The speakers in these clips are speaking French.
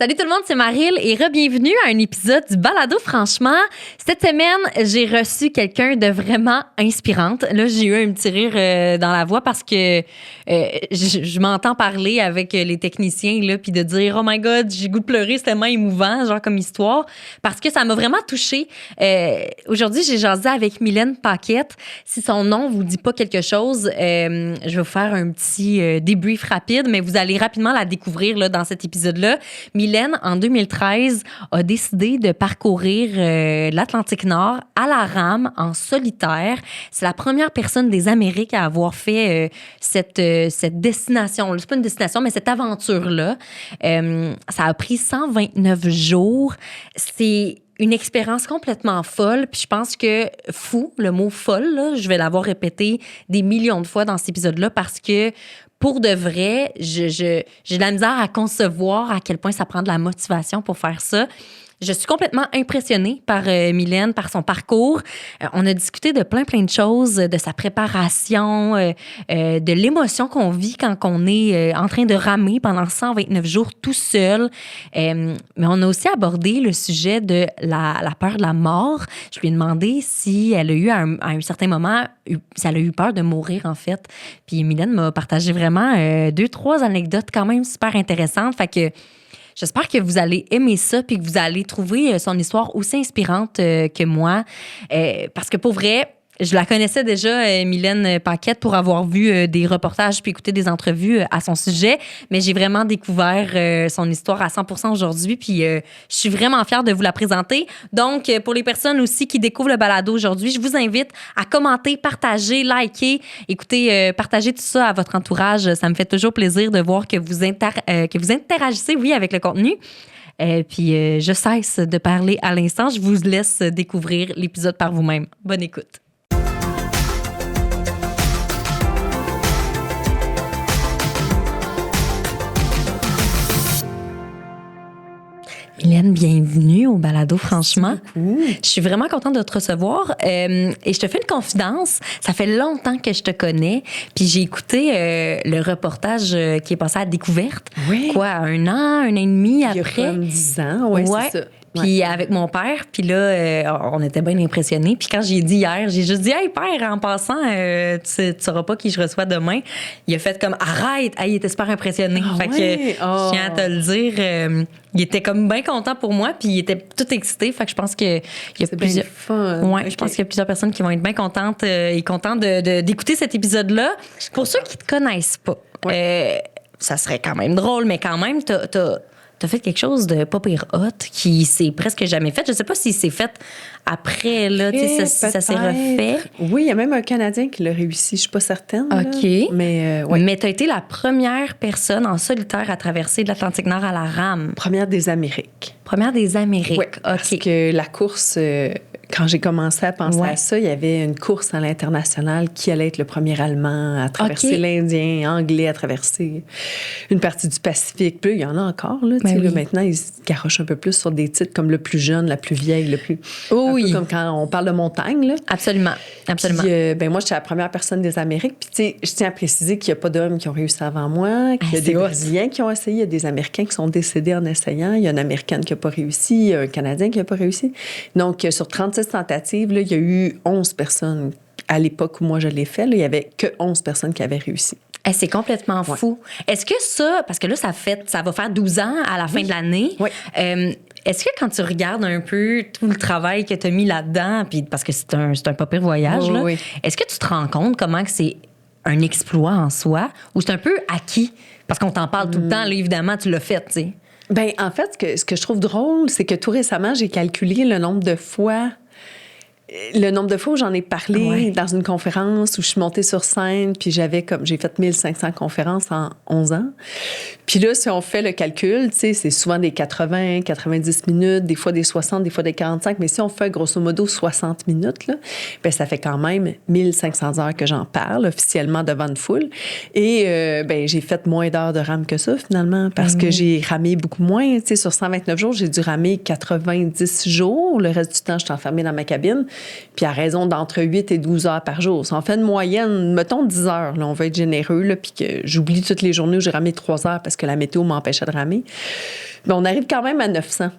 Salut tout le monde, c'est Maryl et bienvenue à un épisode du Balado Franchement. Cette semaine, j'ai reçu quelqu'un de vraiment inspirante. Là, j'ai eu un petit rire dans la voix parce que je m'entends parler avec les techniciens là, puis de dire « Oh my God, j'ai goût de pleurer, c'est tellement émouvant, genre comme histoire. » Parce que ça m'a vraiment touchée. Aujourd'hui, j'ai jasé avec Mylène Paquette. Si son nom vous dit pas quelque chose, je vais vous faire un petit débrief rapide, mais vous allez rapidement la découvrir là, dans cet épisode-là. Mylène, en 2013, a décidé de parcourir l'Atlantique Nord à la rame, en solitaire. C'est la première personne des Amériques à avoir fait cette destination. C'est pas une destination, mais cette aventure-là. Ça a pris 129 jours. C'est une expérience complètement folle. Puis je pense que fou, le mot folle, là, je vais l'avoir répété des millions de fois dans cet épisode-là parce que pour de vrai, j'ai de la misère à concevoir à quel point ça prend de la motivation pour faire ça. Je suis complètement impressionnée par Mylène, par son parcours. On a discuté de plein de choses, de sa préparation, de l'émotion qu'on vit quand on est en train de ramer pendant 129 jours tout seul. Mais on a aussi abordé le sujet de la peur de la mort. Je lui ai demandé si elle a eu, à un certain moment, si elle a eu peur de mourir, en fait. Puis Mylène m'a partagé vraiment 2-3 anecdotes quand même super intéressantes. Fait que j'espère que vous allez aimer ça puis que vous allez trouver son histoire aussi inspirante que moi. Parce que pour vrai, je la connaissais déjà, Mylène Paquette, pour avoir vu des reportages puis écouter des entrevues à son sujet. Mais j'ai vraiment découvert son histoire à 100% aujourd'hui. Puis je suis vraiment fière de vous la présenter. Donc, pour les personnes aussi qui découvrent le balado aujourd'hui, je vous invite à commenter, partager, liker. Écoutez, partagez tout ça à votre entourage. Ça me fait toujours plaisir de voir que vous interagissez, oui, avec le contenu. Puis je cesse de parler à l'instant. Je vous laisse découvrir l'épisode par vous-même. Bonne écoute. Mylène, bienvenue au Balado Franchement. Je suis vraiment contente de te recevoir et je te fais une confidence. Ça fait longtemps que je te connais, puis j'ai écouté le reportage qui est passé à Découverte. Oui. Quoi, un an et demi après? Il y a comme 10 ans, ouais. C'est ça. Puis avec mon père, puis là, on était bien impressionnés. Puis quand j'ai dit hier, j'ai juste dit « Hey, père, en passant, tu sauras pas qui je reçois demain. » Il a fait comme « Arrête! » Il était super impressionné. Fait que je tiens à te le dire. Il était comme bien content pour moi, puis il était tout excité. Fait que je pense qu'il y a plusieurs... fun. Ouais, je pense qu'il y a plusieurs personnes qui vont être bien contentes et contentes d'écouter cet épisode-là. Pour ceux qui te connaissent pas, ça serait quand même drôle, mais quand même, t'as fait quelque chose de pas pire hot qui s'est presque jamais fait. Je sais pas si c'est fait après, là, ça s'est refait. Oui, il y a même un Canadien qui l'a réussi, je suis pas certaine. OK. Là. Mais oui. Mais t'as été la première personne en solitaire à traverser l'Atlantique Nord à la rame. Première des Amériques. Première des Amériques. Oui, parce que la course, quand j'ai commencé à penser à ça, il y avait une course à l'international qui allait être le premier Allemand à traverser l'Indien, Anglais à traverser une partie du Pacifique. Puis il y en a encore, là. Là, maintenant, ils se garochent un peu plus sur des titres comme le plus jeune, la plus vieille, le plus... Un peu comme quand on parle de montagne, là. Absolument. Puis, moi, j'étais la première personne des Amériques. Puis, tu sais, je tiens à préciser qu'il n'y a pas d'hommes qui ont réussi avant moi, qu'il y a des Brésiliens qui ont essayé, il y a des Américains qui sont décédés en essayant, il y a une Américaine qui n'a pas réussi, il y a un Canadien qui n'a pas réussi. Donc, sur 36 tentatives, là, il y a eu 11 personnes. À l'époque où moi, je l'ai fait, là, il n'y avait que 11 personnes qui avaient réussi. C'est complètement fou. Est-ce que ça, parce que là, ça va faire 12 ans à la fin de l'année. Oui. Est-ce que quand tu regardes un peu tout le travail que tu as mis là-dedans, puis parce que c'est un pas pire voyage, là, est-ce que tu te rends compte comment que c'est un exploit en soi ou c'est un peu acquis? Parce qu'on t'en parle tout le temps, là, évidemment, tu l'as fait, tu sais. Bien, en fait, ce que je trouve drôle, c'est que tout récemment, j'ai calculé le nombre de fois où j'en ai parlé dans une conférence où je suis montée sur scène, puis j'ai fait 1500 conférences en 11 ans. Puis là, si on fait le calcul, tu sais, c'est souvent des 80, 90 minutes, des fois des 60, des fois des 45, mais si on fait grosso modo 60 minutes, là, bien, ça fait quand même 1500 heures que j'en parle officiellement devant une foule. Et j'ai fait moins d'heures de rame que ça, finalement, parce que j'ai ramé beaucoup moins. Tu sais, sur 129 jours, j'ai dû ramer 90 jours. Le reste du temps, je suis enfermée dans ma cabine. puis à raison d'entre 8 et 12 heures par jour. Ça en fait une moyenne, mettons 10 heures, là, on va être généreux, là, puis que j'oublie toutes les journées où j'ai ramé 3 heures parce que la météo m'empêchait de ramer. Mais on arrive quand même à 900.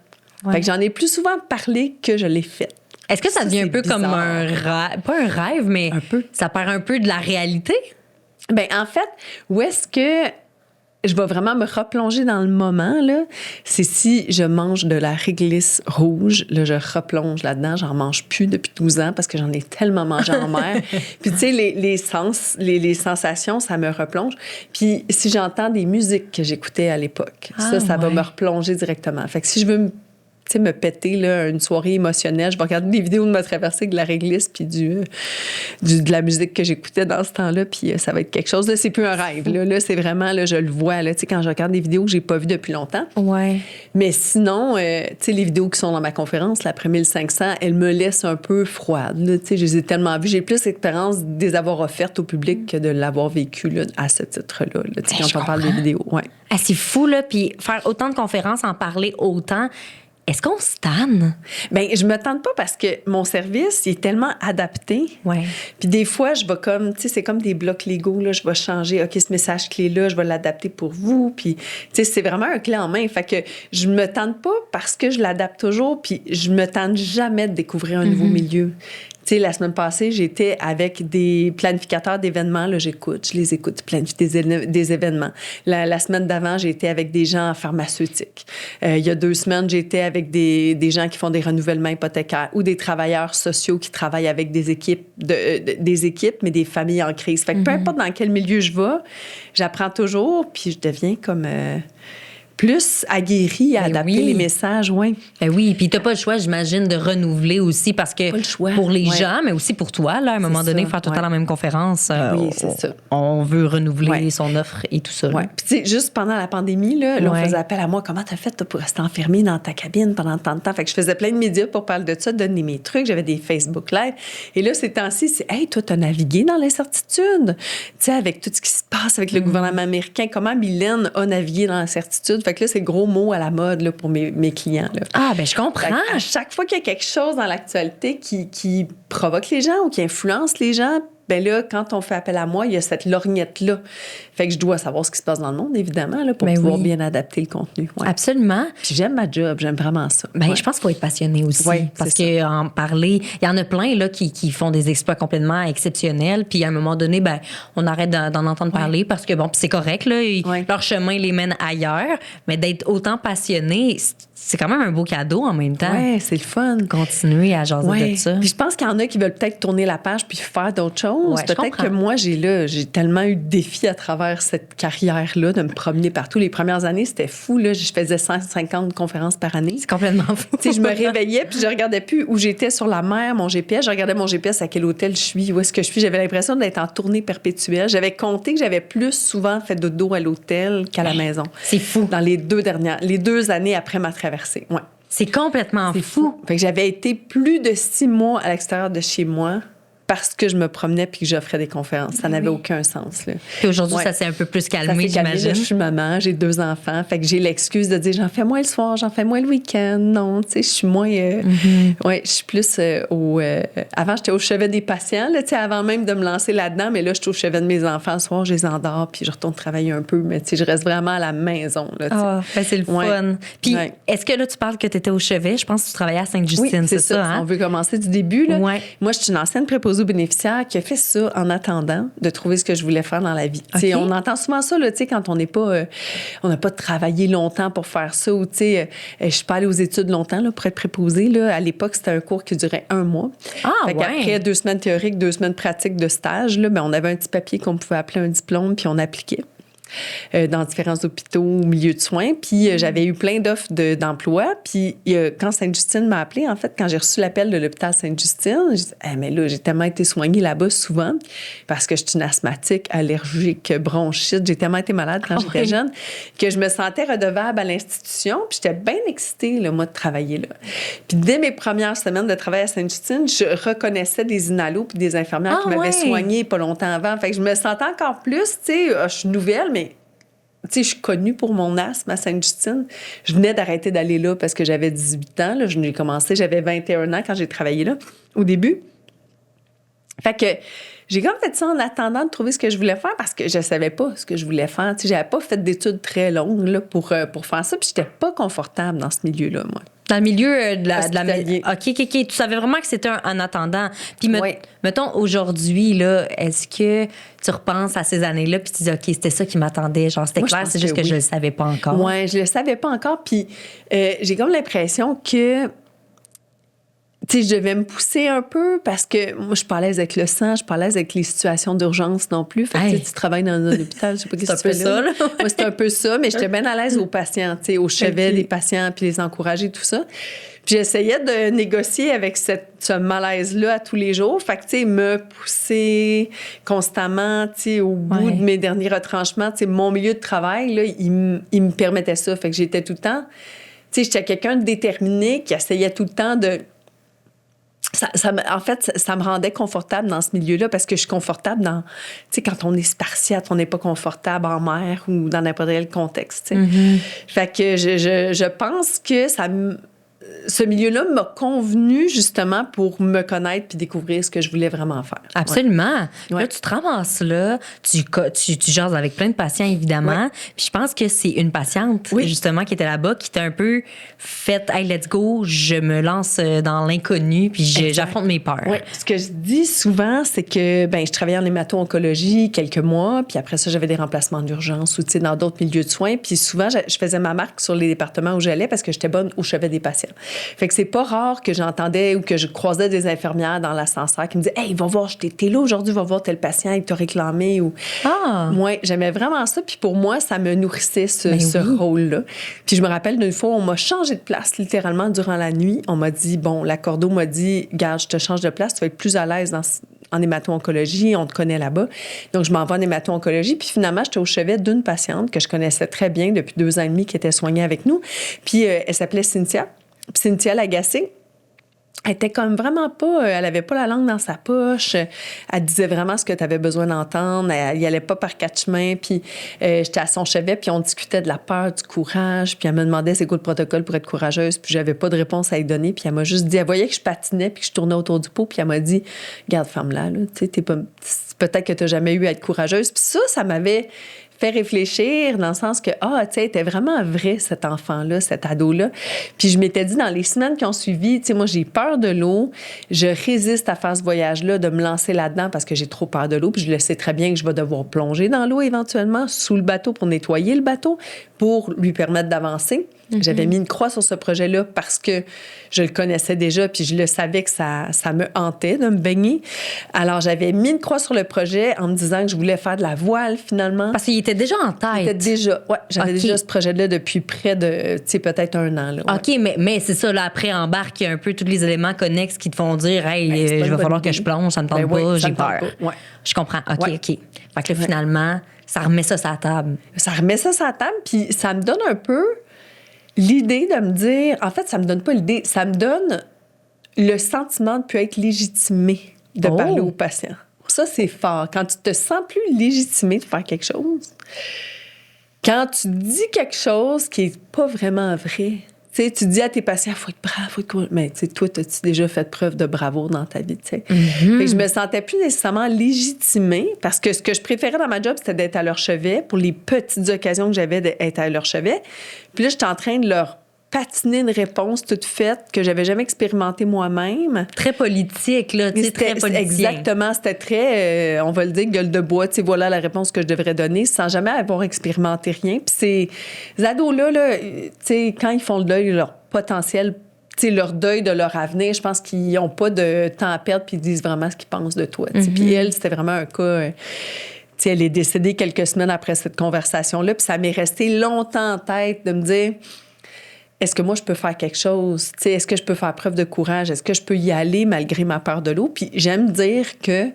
Fait que j'en ai plus souvent parlé que je l'ai fait. Est-ce que ça devient un peu bizarre. comme un rêve, pas un rêve, mais Un peu. ça perd un peu de la réalité? Ben en fait, où est-ce que je vais vraiment me replonger dans le moment, là, c'est si je mange de la réglisse rouge, là, je replonge là-dedans. J'en mange plus depuis 12 ans parce que j'en ai tellement mangé en mer. Puis, tu sais, les sens, les sensations, ça me replonge. Puis, si j'entends des musiques que j'écoutais à l'époque, ça va me replonger directement. Fait que si je veux me péter là, une soirée émotionnelle, je vais regarder des vidéos de ma traversée de la réglisse puis de la musique que j'écoutais dans ce temps-là, puis ça va être quelque chose. Là, c'est plus un rêve. Là, c'est vraiment, là, je le vois. Là, quand je regarde des vidéos que j'ai pas vues depuis longtemps. Ouais. Mais sinon, les vidéos qui sont dans ma conférence, l'après 1500, elles me laissent un peu froide. Là, je les ai tellement vues. J'ai plus l'expérience de les avoir offertes au public que de l'avoir vécu là, à ce titre-là. Là, quand on parle des vidéos. Ouais. Ah, c'est fou, là. Puis faire autant de conférences, en parler autant... Est-ce qu'on se tanne? Bien, je me tente pas parce que mon service, il est tellement adapté. Ouais. Puis des fois, je vais comme, tu sais, c'est comme des blocs Lego, là. Je vais changer, OK, ce message clé-là, je vais l'adapter pour vous. Puis, tu sais, c'est vraiment un clé en main. Fait que je me tente pas parce que je l'adapte toujours. Puis je me tente jamais de découvrir un nouveau milieu. Tu sais, la semaine passée, j'étais avec des planificateurs d'événements. Là, je les écoute, planifier des événements. La semaine d'avant, j'ai été avec des gens pharmaceutiques. Il y a 2 semaines, j'étais avec des gens qui font des renouvellements hypothécaires ou des travailleurs sociaux qui travaillent avec des équipes, mais des familles en crise. Fait que peu importe dans quel milieu je vais, j'apprends toujours, puis je deviens comme... plus aguerri à adapter les messages, oui. Ben oui, puis t'as pas le choix, j'imagine, de renouveler aussi parce que pour les gens, mais aussi pour toi, là, à un moment donné, faire tout le temps la même conférence, on veut renouveler son offre et tout ça. Oui, puis tu sais, juste pendant la pandémie, là, on faisait appel à moi. Comment t'as fait pour rester enfermée dans ta cabine pendant tant de temps? Fait que je faisais plein de médias pour parler de ça, donner mes trucs. J'avais des Facebook Live. Et là, ces temps-ci, c'est « Hey, toi, t'as navigué dans l'incertitude. » Tu sais, avec tout ce qui se passe avec le gouvernement américain, comment Mylène a navigué dans l'incertitude? Fait que là, c'est gros mot à la mode là, pour mes clients. Là. Ah, ben je comprends. À chaque fois qu'il y a quelque chose dans l'actualité qui provoque les gens ou qui influence les gens, ben là, quand on fait appel à moi, il y a cette lorgnette-là. Fait que je dois savoir ce qui se passe dans le monde, évidemment, là, pour pouvoir bien adapter le contenu. Ouais. Absolument. Puis j'aime ma job, j'aime vraiment ça. Ben, je pense qu'il faut être passionné aussi. Parce qu'en parler, il y en a plein là, qui font des exploits complètement exceptionnels. Puis à un moment donné, ben, on arrête d'en entendre parler parce que, bon, c'est correct, là, leur chemin les mène ailleurs. Mais d'être autant passionné, c'est quand même un beau cadeau en même temps. Oui, c'est le fun. Continuer à jaser de ça. Puis je pense qu'il y en a qui veulent peut-être tourner la page puis faire d'autres choses. Ouais, peut-être que moi, j'ai tellement eu de défis à travers cette carrière-là, de me promener partout. Les premières années, c'était fou. Là. Je faisais 150 conférences par année. C'est complètement fou. Je me réveillais puis je regardais plus où j'étais sur la mer, mon GPS. Je regardais mon GPS à quel hôtel je suis, où est-ce que je suis. J'avais l'impression d'être en tournée perpétuelle. J'avais compté que j'avais plus souvent fait de dos à l'hôtel qu'à la maison. C'est fou. Dans les 2 années après ma traversée. Ouais. C'est complètement fou. Fait que j'avais été plus de 6 mois à l'extérieur de chez moi parce que je me promenais puis que j'offrais des conférences. Ça n'avait aucun sens. Là. Puis aujourd'hui, ça s'est un peu plus calmé, j'imagine. Là, je suis maman, j'ai 2 enfants. Fait que j'ai l'excuse de dire j'en fais moins le soir, j'en fais moins le week-end. Non, tu sais, je suis moins... je suis plus avant, j'étais au chevet des patients, là, tu sais, avant même de me lancer là-dedans. Mais là, je suis au chevet de mes enfants. Le soir, je les endors puis je retourne travailler un peu. Mais tu sais, je reste vraiment à la maison. Là, c'est le fun. Puis, est-ce que là, tu parles que tu étais au chevet? Je pense que tu travaillais à Sainte-Justine, oui, c'est ça? Hein? On veut commencer du début. Là. Ouais. Moi, je suis une ancienne préposée aux bénéficiaires qui a fait ça en attendant de trouver ce que je voulais faire dans la vie. Okay. On entend souvent ça là, quand on n'est pas... on n'a pas travaillé longtemps pour faire ça. Ou je suis pas allée aux études longtemps là, pour être préposée. Là. À l'époque, c'était un cours qui durait 1 mois. Après 2 semaines théoriques, 2 semaines pratiques de stage, là, on avait un petit papier qu'on pouvait appeler un diplôme, puis on appliquait. Dans différents hôpitaux ou milieux de soins. Puis j'avais eu plein d'offres d'emploi. Puis quand Sainte-Justine m'a appelée, en fait, quand j'ai reçu l'appel de l'hôpital Sainte-Justine, j'ai dit mais là, j'ai tellement été soignée là-bas souvent parce que je suis une asthmatique, allergique, bronchite. J'ai tellement été malade quand j'étais jeune que je me sentais redevable à l'institution. Puis j'étais bien excitée, là, moi, de travailler là. Puis dès mes premières semaines de travail à Sainte-Justine, je reconnaissais des inalos puis des infirmières qui m'avaient soignée pas longtemps avant. Fait que je me sentais encore plus, tu sais, je suis nouvelle, mais Tu sais, je suis connue pour mon asthme à Sainte-Justine. Je venais d'arrêter d'aller là parce que j'avais 18 ans. Là. J'ai commencé, j'avais 21 ans quand j'ai travaillé là, au début. Fait que j'ai comme fait ça en attendant de trouver ce que je voulais faire parce que je savais pas ce que je voulais faire. Tu sais, j'avais pas fait d'études très longues là, pour faire ça. Puis j'étais pas confortable dans ce milieu-là, moi. Dans le milieu de la... Hospitalier. OK. Tu savais vraiment que c'était en attendant. Puis, mettons, aujourd'hui, là, est-ce que tu repenses à ces années-là puis tu dis, OK, c'était ça qui m'attendait. Genre, c'était clair, c'est juste que je le savais pas encore. Oui, je le savais pas encore. Puis, j'ai comme l'impression que, tu sais, je devais me pousser un peu parce que moi, je suis pas à l'aise avec le sang, je suis pas à l'aise avec les situations d'urgence non plus. Fait que, tu travailles dans un hôpital, je sais pas qu'est-ce que tu fais là. Moi, c'est un peu ça, mais j'étais bien à l'aise aux patients, tu sais, au chevet des patients, puis les encourager, tout ça. Puis j'essayais de négocier avec ce malaise-là à tous les jours. Fait que, tu sais, me pousser constamment, tu sais, au bout de mes derniers retranchements, tu sais, mon milieu de travail, là, il me permettait ça. Fait que j'étais tout le temps... Tu sais, j'étais quelqu'un de déterminé qui essayait tout le temps de... En fait, ça me rendait confortable dans ce milieu-là parce que je suis confortable dans... Tu sais, quand on est spartiate, on n'est pas confortable en mer ou dans n'importe quel contexte, tu sais. Mm-hmm. Fait que je pense que ce milieu-là m'a convenu justement pour me connaître puis découvrir ce que je voulais vraiment faire. Absolument. Ouais. Là, tu te ramasses là, tu jases avec plein de patients, évidemment. Ouais. Puis je pense que c'est une patiente, justement, qui était là-bas, qui t'a un peu fait « Hey, let's go, je me lance dans l'inconnu puis j'affronte mes peurs. » Oui. Ce que je dis souvent, c'est que je travaillais en hémato-oncologie quelques mois, puis après ça, j'avais des remplacements d'urgence ou dans d'autres milieux de soins. Puis souvent, je faisais ma marque sur les départements où j'allais parce que j'étais bonne au chevet des patients. Fait que c'est pas rare que j'entendais ou que je croisais des infirmières dans l'ascenseur qui me disaient « Hey, va voir, t'es là aujourd'hui, va voir tel patient, il t'a réclamé. » ou Moi, j'aimais vraiment ça. Puis pour moi, ça me nourrissait ce rôle-là. Puis je me rappelle d'une fois, on m'a changé de place littéralement durant la nuit. On m'a dit, la cordo m'a dit « Garde, je te change de place, tu vas être plus à l'aise en hémato-oncologie, on te connaît là-bas. » Donc, je m'en vais en hémato-oncologie. Puis finalement, j'étais au chevet d'une patiente que je connaissais très bien depuis 2 ans et demi qui était soignée avec nous. Puis elle s'appelait Cynthia. Puis Cynthia Lagacé, elle était comme vraiment pas... Elle avait pas la langue dans sa poche. Elle disait vraiment ce que tu avais besoin d'entendre. Elle y allait pas par 4 chemins. Puis j'étais à son chevet, puis on discutait de la peur, du courage. Puis elle me demandait c'est quoi le protocole pour être courageuse. Puis j'avais pas de réponse à lui donner. Puis elle m'a juste dit... Elle voyait que je patinais, puis que je tournais autour du pot. Puis elle m'a dit, regarde, femme-là, tu sais, peut-être que tu n'as jamais eu à être courageuse. Puis ça m'avait fait réfléchir dans le sens que, tu sais, était vraiment vrai, cet enfant-là, cet ado-là. Puis je m'étais dit, dans les semaines qui ont suivi, tu sais, moi, j'ai peur de l'eau. Je résiste à faire ce voyage-là, de me lancer là-dedans parce que j'ai trop peur de l'eau. Puis je le sais très bien que je vais devoir plonger dans l'eau éventuellement, sous le bateau pour nettoyer le bateau, pour lui permettre d'avancer. Mm-hmm. J'avais mis une croix sur ce projet-là parce que je le connaissais déjà, puis je le savais que ça me hantait de me baigner. Alors, j'avais mis une croix sur le projet en me disant que je voulais faire de la voile, finalement. Parce qu'il était déjà en tête. Il était déjà, j'avais déjà ce projet-là depuis près de, tu sais, peut-être 1 an. Là, OK, mais c'est ça, là, après, embarque un peu tous les éléments connexes qui te font dire, hey, il va falloir que je plonge, ça me tente pas, j'ai peur. Ouais. Je comprends. OK. Fait que là, finalement, ça remet ça sur la table. Ça remet ça sur la table, puis ça me donne un peu l'idée de me dire... En fait, ça me donne pas l'idée, ça me donne le sentiment de plus être légitimé de parler aux patients. Ça, c'est fort. Quand tu te sens plus légitimé de faire quelque chose, quand tu dis quelque chose qui est pas vraiment vrai, tu sais, tu dis à tes patients, faut être brave, faut être cool. Mais tu sais, toi, as-tu déjà fait preuve de bravoure dans ta vie, tu sais? Mm-hmm. Fait que je me sentais plus nécessairement légitimée parce que ce que je préférais dans ma job, c'était d'être à leur chevet pour les petites occasions que j'avais d'être à leur chevet. Puis là, j'étais en train de leur patiner une réponse toute faite que j'avais jamais expérimentée moi-même. Très politique, là, tu sais, très politique. Exactement, c'était très, on va le dire, gueule de bois, tu sais, voilà la réponse que je devrais donner, sans jamais avoir expérimenté rien. Puis ces ados-là, là, tu sais, quand ils font le deuil de leur potentiel, tu sais, leur deuil de leur avenir, je pense qu'ils n'ont pas de temps à perdre puis ils disent vraiment ce qu'ils pensent de toi. Mm-hmm. Puis elle, c'était vraiment un cas... sais, elle est décédée quelques semaines après cette conversation-là, puis ça m'est resté longtemps en tête de me dire... Est-ce que moi, je peux faire quelque chose? T'sais, est-ce que je peux faire preuve de courage? Est-ce que je peux y aller malgré ma peur de l'eau? Puis j'aime dire que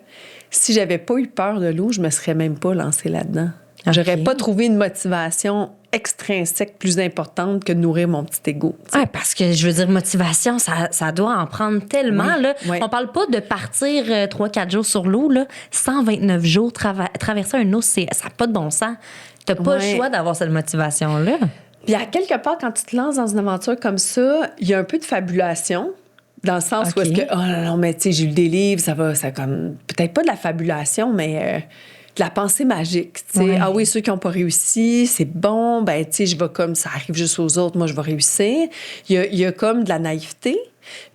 si j'avais pas eu peur de l'eau, je me serais même pas lancée là-dedans. Okay. J'aurais pas trouvé une motivation extrinsèque plus importante que de nourrir mon petit ego. Oui, parce que, je veux dire, motivation, ça doit en prendre tellement. Oui, là. Oui. On parle pas de partir 3-4 jours sur l'eau. Là. 129 jours, traverser un eau, ça n'a pas de bon sens. T'as pas le choix d'avoir cette motivation-là. Puis à quelque part, quand tu te lances dans une aventure comme ça, il y a un peu de fabulation. Dans le sens où est-ce que, oh non, mais tu sais, j'ai lu des livres, ça comme, peut-être pas de la fabulation, mais de la pensée magique. Tu sais, ah oui, ceux qui n'ont pas réussi, c'est bon, ben tu sais, je vais comme, ça arrive juste aux autres, moi je vais réussir. Il y a comme de la naïveté.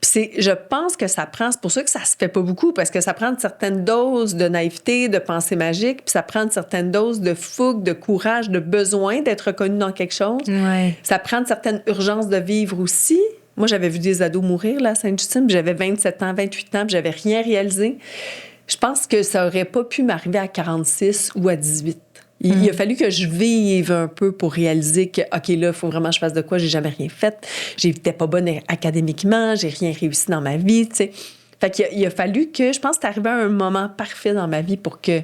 Puis je pense que ça prend, c'est pour ça que ça se fait pas beaucoup, parce que ça prend une certaine dose de naïveté, de pensée magique, puis ça prend une certaine dose de fougue, de courage, de besoin d'être reconnu dans quelque chose. Ouais. Ça prend une certaine urgence de vivre aussi. Moi, j'avais vu des ados mourir là, à Sainte-Justine, puis j'avais 27 ans, 28 ans, puis j'avais rien réalisé. Je pense que ça aurait pas pu m'arriver à 46 ou à 18. Il a fallu que je vive un peu pour réaliser que, OK, là, il faut vraiment que je fasse de quoi. J'ai jamais rien fait. J'étais pas bonne académiquement. J'ai rien réussi dans ma vie, tu sais. Fait qu'il a fallu que, je pense que c'est arrivé à un moment parfait dans ma vie pour que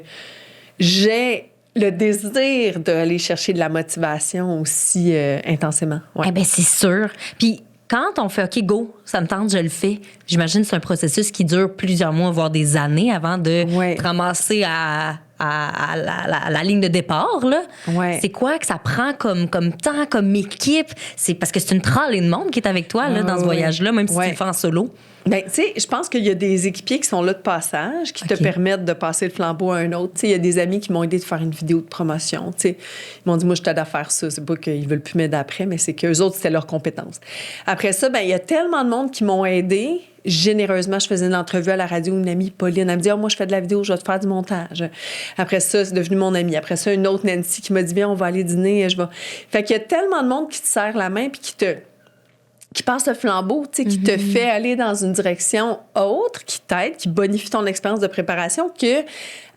j'ai le désir d'aller chercher de la motivation aussi intensément. Ouais. Eh bien, c'est sûr. Puis quand on fait OK, go, ça me tente, je le fais, j'imagine que c'est un processus qui dure plusieurs mois, voire des années avant de te ramasser à la ligne de départ, là. Ouais. C'est quoi que ça prend comme temps, comme équipe? C'est parce que c'est une tralée de monde qui est avec toi là, dans ce voyage-là, même si tu le fais en solo. Bien, tu sais, je pense qu'il y a des équipiers qui sont là de passage, qui te permettent de passer le flambeau à un autre. Tu sais, il y a des amis qui m'ont aidé de faire une vidéo de promotion. Tu sais, ils m'ont dit, moi, je t'aide à faire ça. C'est pas qu'ils veulent plus m'aider après, mais c'est qu'eux autres, c'était leur compétence. Après ça, bien, il y a tellement de monde qui m'ont aidé. Généreusement, je faisais une entrevue à la radio, une amie, Pauline, elle me dit, moi, je fais de la vidéo, je vais te faire du montage. Après ça, c'est devenu mon amie. Après ça, une autre, Nancy, qui m'a dit, viens, on va aller dîner. Fait qu'il y a tellement de monde qui te serre la main puis qui passe le flambeau, tu sais, qui te fait aller dans une direction autre, qui t'aide, qui bonifie ton expérience de préparation, que,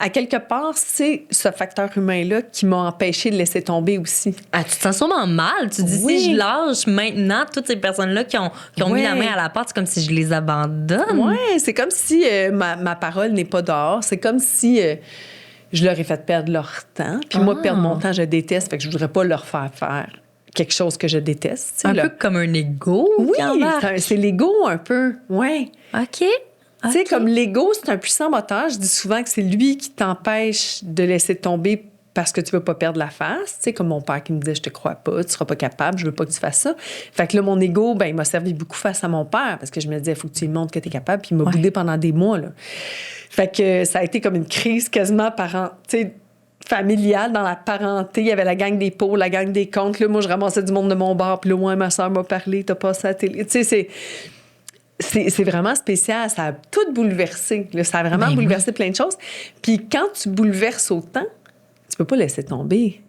à quelque part, c'est ce facteur humain-là qui m'a empêché de laisser tomber aussi. Ah, tu te sens sûrement mal. Tu dis, si je lâche maintenant toutes ces personnes-là qui ont mis la main à la pâte, c'est comme si je les abandonne. Oui, c'est comme si ma parole n'est pas dehors. C'est comme si je leur ai fait perdre leur temps. Puis moi, perdre mon temps, je déteste, fait que je voudrais pas leur faire quelque chose que je déteste. Un peu comme un ego. Oui, c'est l'ego un peu. Oui. OK. Tu sais, comme l'ego, c'est un puissant moteur. Je dis souvent que c'est lui qui t'empêche de laisser tomber parce que tu veux pas perdre la face. Tu sais, comme mon père qui me disait, je te crois pas, tu seras pas capable, je veux pas que tu fasses ça. Fait que là, mon ego, ben, il m'a servi beaucoup face à mon père parce que je me disais, il faut que tu lui montres que tu es capable. Puis il m'a boudé pendant des mois, là. Fait que ça a été comme une crise quasiment familiale dans la parenté. Il y avait la gang des pots, la gang des comptes. Là, moi, je ramassais du monde de mon bar. Puis là, moi, ma soeur m'a parlé, t'as passé à la télé. Tu sais, c'est vraiment spécial. Ça a tout bouleversé. Là, ça a vraiment bouleversé plein de choses. Puis quand tu bouleverses autant, tu peux pas laisser tomber.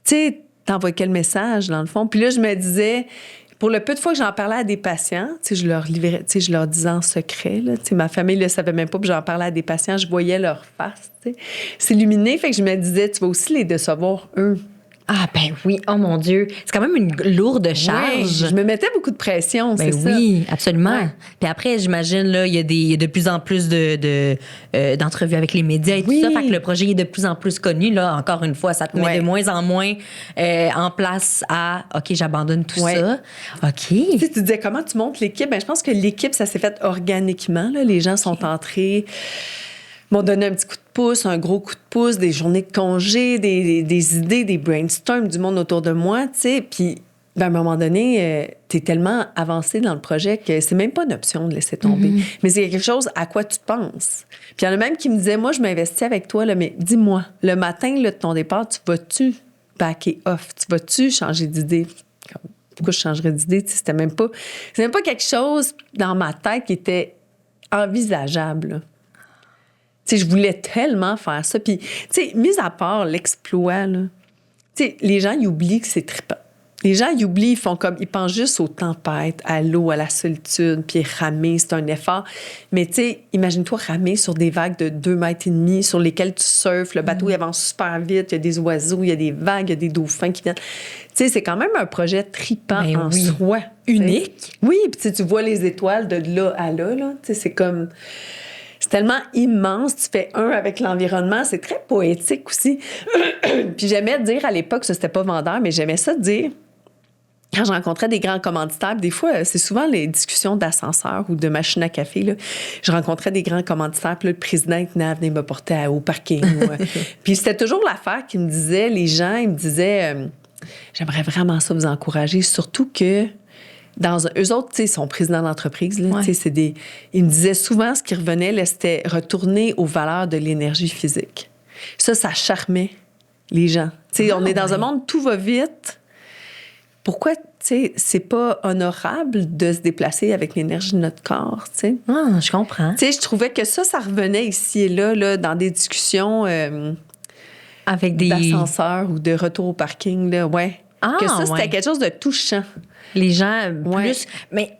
Tu sais, t'envoies quel message, dans le fond? Puis là, je me disais... Pour le peu de fois que j'en parlais à des patients, je leur livrais, je leur disais en secret, là, ma famille ne le savait même pas, puis j'en parlais à des patients, je voyais leur face, s'illuminer, fait que je me disais, tu vas aussi les décevoir, eux. Ah, ben oui, oh mon Dieu. C'est quand même une lourde charge. Ouais, je me mettais beaucoup de pression, ben c'est ça. Oui, absolument. Ouais. Puis après, j'imagine, là, il y a de plus en plus d'entrevues avec les médias et tout ça. Fait que le projet est de plus en plus connu. Là, encore une fois, ça te met de moins en moins en place à OK, j'abandonne tout ça. OK. Tu sais, tu disais comment tu montes l'équipe? Ben, je pense que l'équipe, ça s'est fait organiquement. Là. Les gens sont entrés. M'ont donné un petit coup de pouce, un gros coup de pouce, des journées de congé, des idées, des brainstorms du monde autour de moi, tu sais. Puis, ben, à un moment donné, t'es tellement avancé dans le projet que c'est même pas une option de laisser tomber. Mais c'est quelque chose à quoi tu penses. Puis, il y en a même qui me disaient, moi, je m'investis avec toi, là, mais dis-moi, le matin là, de ton départ, tu vas-tu backer off? Tu vas-tu changer d'idée? Pourquoi je changerais d'idée? Tu sais, c'est même pas quelque chose dans ma tête qui était envisageable, là. Tu sais, je voulais tellement faire ça. Puis, tu sais, mis à part l'exploit, là, tu sais, les gens, ils oublient que c'est trippant. Les gens, ils oublient, ils font comme, ils pensent juste aux tempêtes, à l'eau, à la solitude, puis ramer, c'est un effort. Mais tu sais, imagine-toi ramer sur des vagues de 2,5 mètres sur lesquelles tu surfes, le bateau il avance super vite, il y a des oiseaux, il y a des vagues, il y a des dauphins qui viennent. Tu sais, c'est quand même un projet trippant en soi. Unique. T'sais. Oui, puis tu vois les étoiles de là à là, tu sais, c'est comme... C'est tellement immense. Tu fais un avec l'environnement. C'est très poétique aussi. Puis j'aimais dire à l'époque, ça, c'était pas vendeur, mais j'aimais ça dire quand je rencontrais des grands commanditaires, des fois, c'est souvent les discussions d'ascenseur ou de machine à café, là. Je rencontrais des grands commanditaires, puis là, le président venait me porter au parking. Puis c'était toujours l'affaire qui me disait, les gens, ils me disaient, j'aimerais vraiment ça vous encourager, surtout que eux autres, tu sais, ils sont présidents d'entreprise, là, tu sais, ils me disaient souvent, ce qui revenait, là, c'était retourner aux valeurs de l'énergie physique. Ça charmait les gens. Tu sais, on est dans un monde, tout va vite. Pourquoi, tu sais, c'est pas honorable de se déplacer avec l'énergie de notre corps, tu sais? Ah, je comprends. Tu sais, je trouvais que ça revenait ici et là dans des discussions avec des d'ascenseurs ou de retour au parking, là, ouais. Que ça, c'était quelque chose de touchant. Les gens plus... Mais...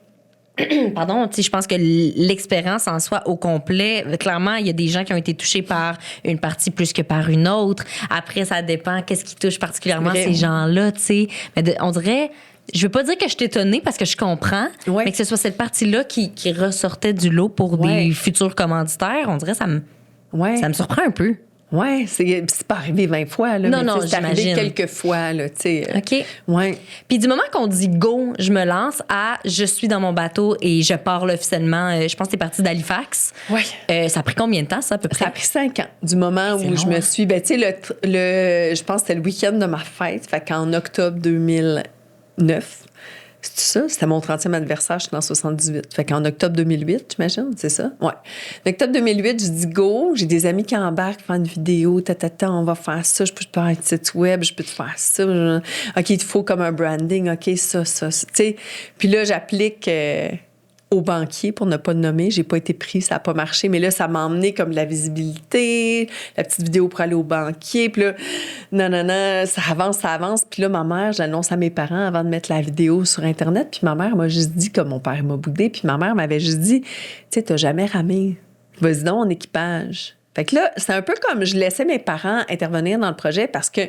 Pardon, je pense que l'expérience en soi au complet, clairement, il y a des gens qui ont été touchés par une partie plus que par une autre. Après, ça dépend qu'est-ce qui touche particulièrement ces gens-là, tu sais. Mais on dirait... Je veux pas dire que je suis étonnée parce que je comprends, mais que ce soit cette partie-là qui ressortait du lot pour des futurs commanditaires, on dirait ça me surprend un peu. Oui, c'est pas arrivé 20 fois, là. Non, c'est arrivé quelques fois, là, tu sais. OK. Ouais. Puis du moment qu'on dit go, je me lance à je suis dans mon bateau et je pars là, officiellement. Je pense que t'es partie d'Halifax. Oui. Ça a pris combien de temps, ça, à peu près? Ça a pris 5 ans, du moment où je me suis... Ben, tu sais, je pense que c'était le week-end de ma fête, fait qu'en octobre 2009... C'est ça? C'était mon 30e anniversaire, je suis en 78. Fait qu'en octobre 2008, j'imagine, c'est ça? Ouais. En octobre 2008, je dis go, j'ai des amis qui embarquent, faire une vidéo, on va faire ça, je peux te faire un site web, je peux te faire ça. OK, il te faut comme un branding, OK, ça. Tu sais, puis là, j'applique au banquier, pour ne pas le nommer. J'ai pas été pris, ça a pas marché. Mais là, ça m'a emmené comme de la visibilité, la petite vidéo pour aller au banquier. Puis là, non, ça avance. Puis là, ma mère, j'annonce à mes parents avant de mettre la vidéo sur Internet. Puis ma mère m'a juste dit, comme mon père m'a boudé, puis ma mère m'avait juste dit, tu sais, t'as jamais ramé. Vas-y donc en équipage. Fait que là, c'est un peu comme je laissais mes parents intervenir dans le projet parce que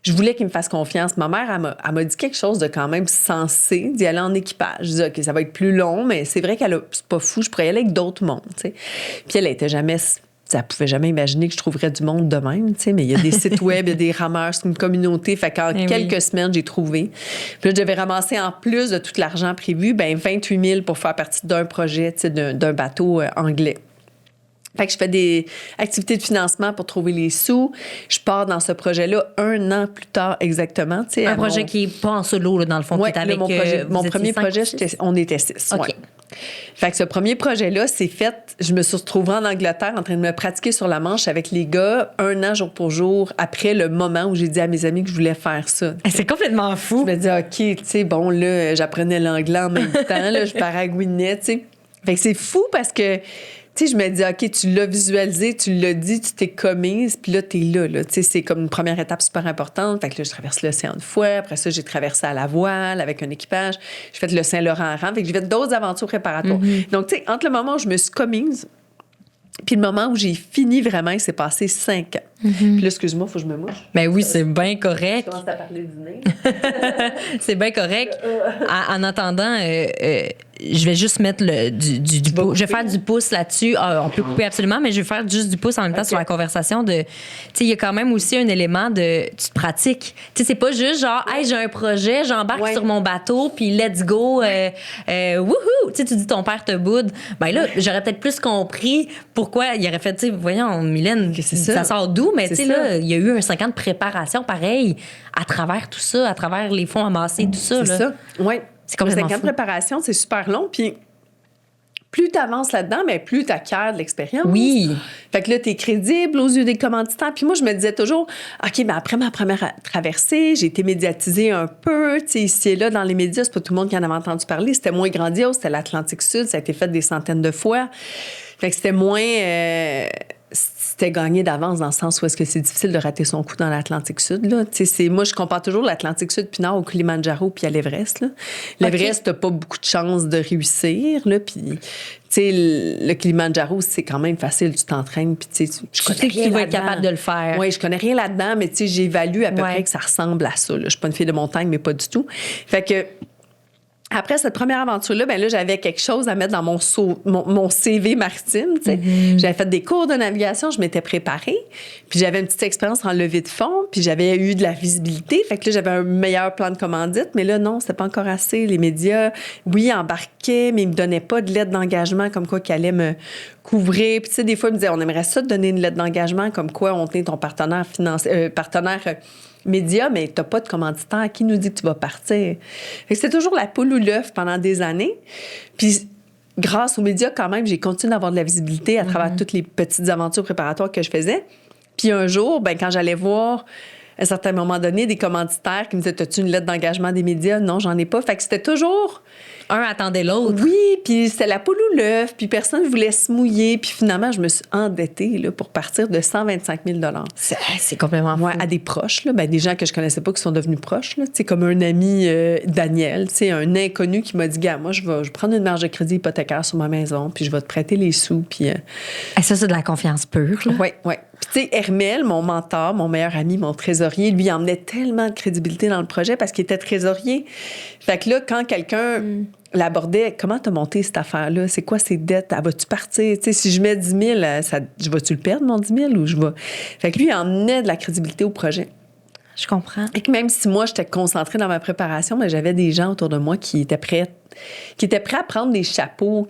je voulais qu'ils me fassent confiance. Ma mère, elle m'a dit quelque chose de quand même sensé d'y aller en équipage. Je dis, OK, ça va être plus long, mais c'est vrai c'est pas fou. Je pourrais y aller avec d'autres mondes, tu sais. Puis elle était jamais... Elle pouvait jamais imaginer que je trouverais du monde de même, tu sais. Mais il y a des sites web, il y a des rameurs, c'est une communauté. Fait qu'en quelques semaines, j'ai trouvé. Puis là, je devais ramasser, en plus de tout l'argent prévu, 28 000 pour faire partie d'un projet, tu sais, d'un bateau anglais. Fait que je fais des activités de financement pour trouver les sous. Je pars dans ce projet-là 1 an plus tard exactement. Un projet qui n'est pas en solo, là, dans le fond, qui est avec... Mon premier projet, on était 6. OK. Ouais. Fait que ce premier projet-là, c'est fait... Je me suis retrouvée en Angleterre en train de me pratiquer sur la Manche avec les gars 1 an jour pour jour après le moment où j'ai dit à mes amis que je voulais faire ça. C'est complètement fou. Je me dis, OK, tu sais, bon, là, j'apprenais l'anglais en même temps. Là, je paragouinais, tu sais. Fait que c'est fou parce que... Tu sais, je me dis, OK, tu l'as visualisé, tu l'as dit, tu t'es commise, puis là, t'es là. Tu sais, c'est comme une première étape super importante. Fait que là, je traverse l'océan de fois. Après ça, j'ai traversé à la voile avec un équipage. J'ai fait le Saint-Laurent en rang. Fait que j'ai fait d'autres aventures préparatoires. Donc, tu sais, entre le moment où je me suis commise puis le moment où j'ai fini vraiment, il s'est passé 5 ans. Puis là, excuse-moi, il faut que je me mouche. Ben oui, c'est bien correct. Je commence à parler du nez. C'est bien correct. En attendant, je vais juste mettre du pouce. Je vais faire du pouce là-dessus. On peut couper absolument, mais je vais faire juste du pouce en même temps sur la conversation de... Tu sais, il y a quand même aussi un élément de... Tu te pratiques. Tu sais, c'est pas juste genre, hey, j'ai un projet, j'embarque sur mon bateau, puis let's go, wouhou! Tu sais, tu dis ton père te boude. Ben là, j'aurais peut-être plus compris pourquoi il aurait fait, tu sais, voyons, Mylène, ça sort d'où? Mais tu sais, là, il y a eu un 5 ans de préparation pareil à travers tout ça, à travers les fonds amassés, tout ça. C'est ça, oui. C'est complètement 5 ans de préparation, c'est super long. Puis plus tu avances là-dedans, mais plus tu acquiers de l'expérience. Oui. Fait que là, tu es crédible aux yeux des commanditaires. Puis moi, je me disais toujours, OK, mais après ma première traversée, j'ai été médiatisée un peu. Tu sais, ici et là, dans les médias, c'est pas tout le monde qui en avait entendu parler. C'était moins grandiose. C'était l'Atlantique Sud. Ça a été fait des centaines de fois. Fait que c'était moins... c'était gagné d'avance dans le sens où est-ce que c'est difficile de rater son coup dans l'Atlantique Sud. Là. Moi, je compare toujours l'Atlantique Sud puis Nord au Kilimanjaro puis à l'Everest. Là. L'Everest, t'as pas beaucoup de chances de réussir. Là, puis, le Kilimanjaro, c'est quand même facile. Tu t'entraînes. Puis, je sais que tu vas être capable de le faire. Oui, je connais rien là-dedans, mais j'évalue à peu près que ça ressemble à ça. Là. Je suis pas une fille de montagne, mais pas du tout. Fait que après cette première aventure-là, ben là, j'avais quelque chose à mettre dans mon CV maritime, tu sais. J'avais fait des cours de navigation, je m'étais préparée, puis j'avais une petite expérience en levée de fonds, puis j'avais eu de la visibilité, fait que là, j'avais un meilleur plan de commandite, mais là, non, c'était pas encore assez. Les médias, oui, embarquaient, mais ils me donnaient pas de lettre d'engagement comme quoi qu'ils allaient me couvrir. Puis tu sais, des fois, ils me disaient, on aimerait ça te donner une lettre d'engagement comme quoi on est ton partenaire financier, média, mais t'as pas de commanditaire. Qui nous dit que tu vas partir? Fait que c'était toujours la poule ou l'œuf pendant des années. Puis, grâce aux médias, quand même, j'ai continué d'avoir de la visibilité à travers toutes les petites aventures préparatoires que je faisais. Puis un jour, ben quand j'allais voir, à un certain moment donné, des commanditaires qui me disaient, as-tu une lettre d'engagement des médias? Non, j'en ai pas. Fait que c'était toujours... Un attendait l'autre. Oui, puis c'était la poule ou l'œuf, puis personne ne voulait se mouiller. Puis finalement, je me suis endettée là, pour partir de 125 000 C'est complètement fou. Ouais, à des proches, là, ben, des gens que je connaissais pas qui sont devenus proches. Là, comme un ami, Daniel, un inconnu qui m'a dit, gars, moi, je vais prendre une marge de crédit hypothécaire sur ma maison, puis je vais te prêter les sous. Puis, ça, c'est de la confiance pure. Oui, oui. Puis, tu sais, Hermel, mon mentor, mon meilleur ami, mon trésorier, lui, il emmenait tellement de crédibilité dans le projet parce qu'il était trésorier. Fait que là, quand quelqu'un l'abordait, comment t'as monté cette affaire-là? C'est quoi ces dettes? Vas-tu partir? Tu sais, si je mets 10 000, vas-tu le perdre, mon 10 000? Ou je vais... Fait que lui, il emmenait de la crédibilité au projet. Je comprends. Et que même si moi, j'étais concentrée dans ma préparation, mais j'avais des gens autour de moi qui étaient prêts à prendre des chapeaux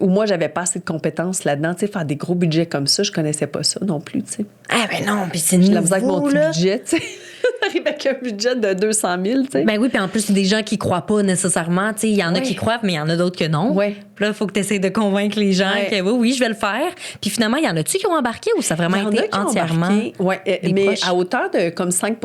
où moi, j'avais pas assez de compétences là-dedans. Tu sais, faire des gros budgets comme ça, je connaissais pas ça non plus, tu sais. Ah, ben non, puis c'est nouveau, la avec mon petit là. budget, tu sais. J'arrive avec un budget de 200 000, tu sais. Ben oui, puis en plus, c'est des gens qui croient pas nécessairement. Tu sais, il y en a qui croient, mais il y en a d'autres que non. Oui. Puis là, il faut que tu essaies de convaincre les gens que oui, je vais le faire. Puis finalement, il y en a-tu qui ont embarqué ou ça a vraiment été entièrement? Oui, mais proches? À hauteur de comme 5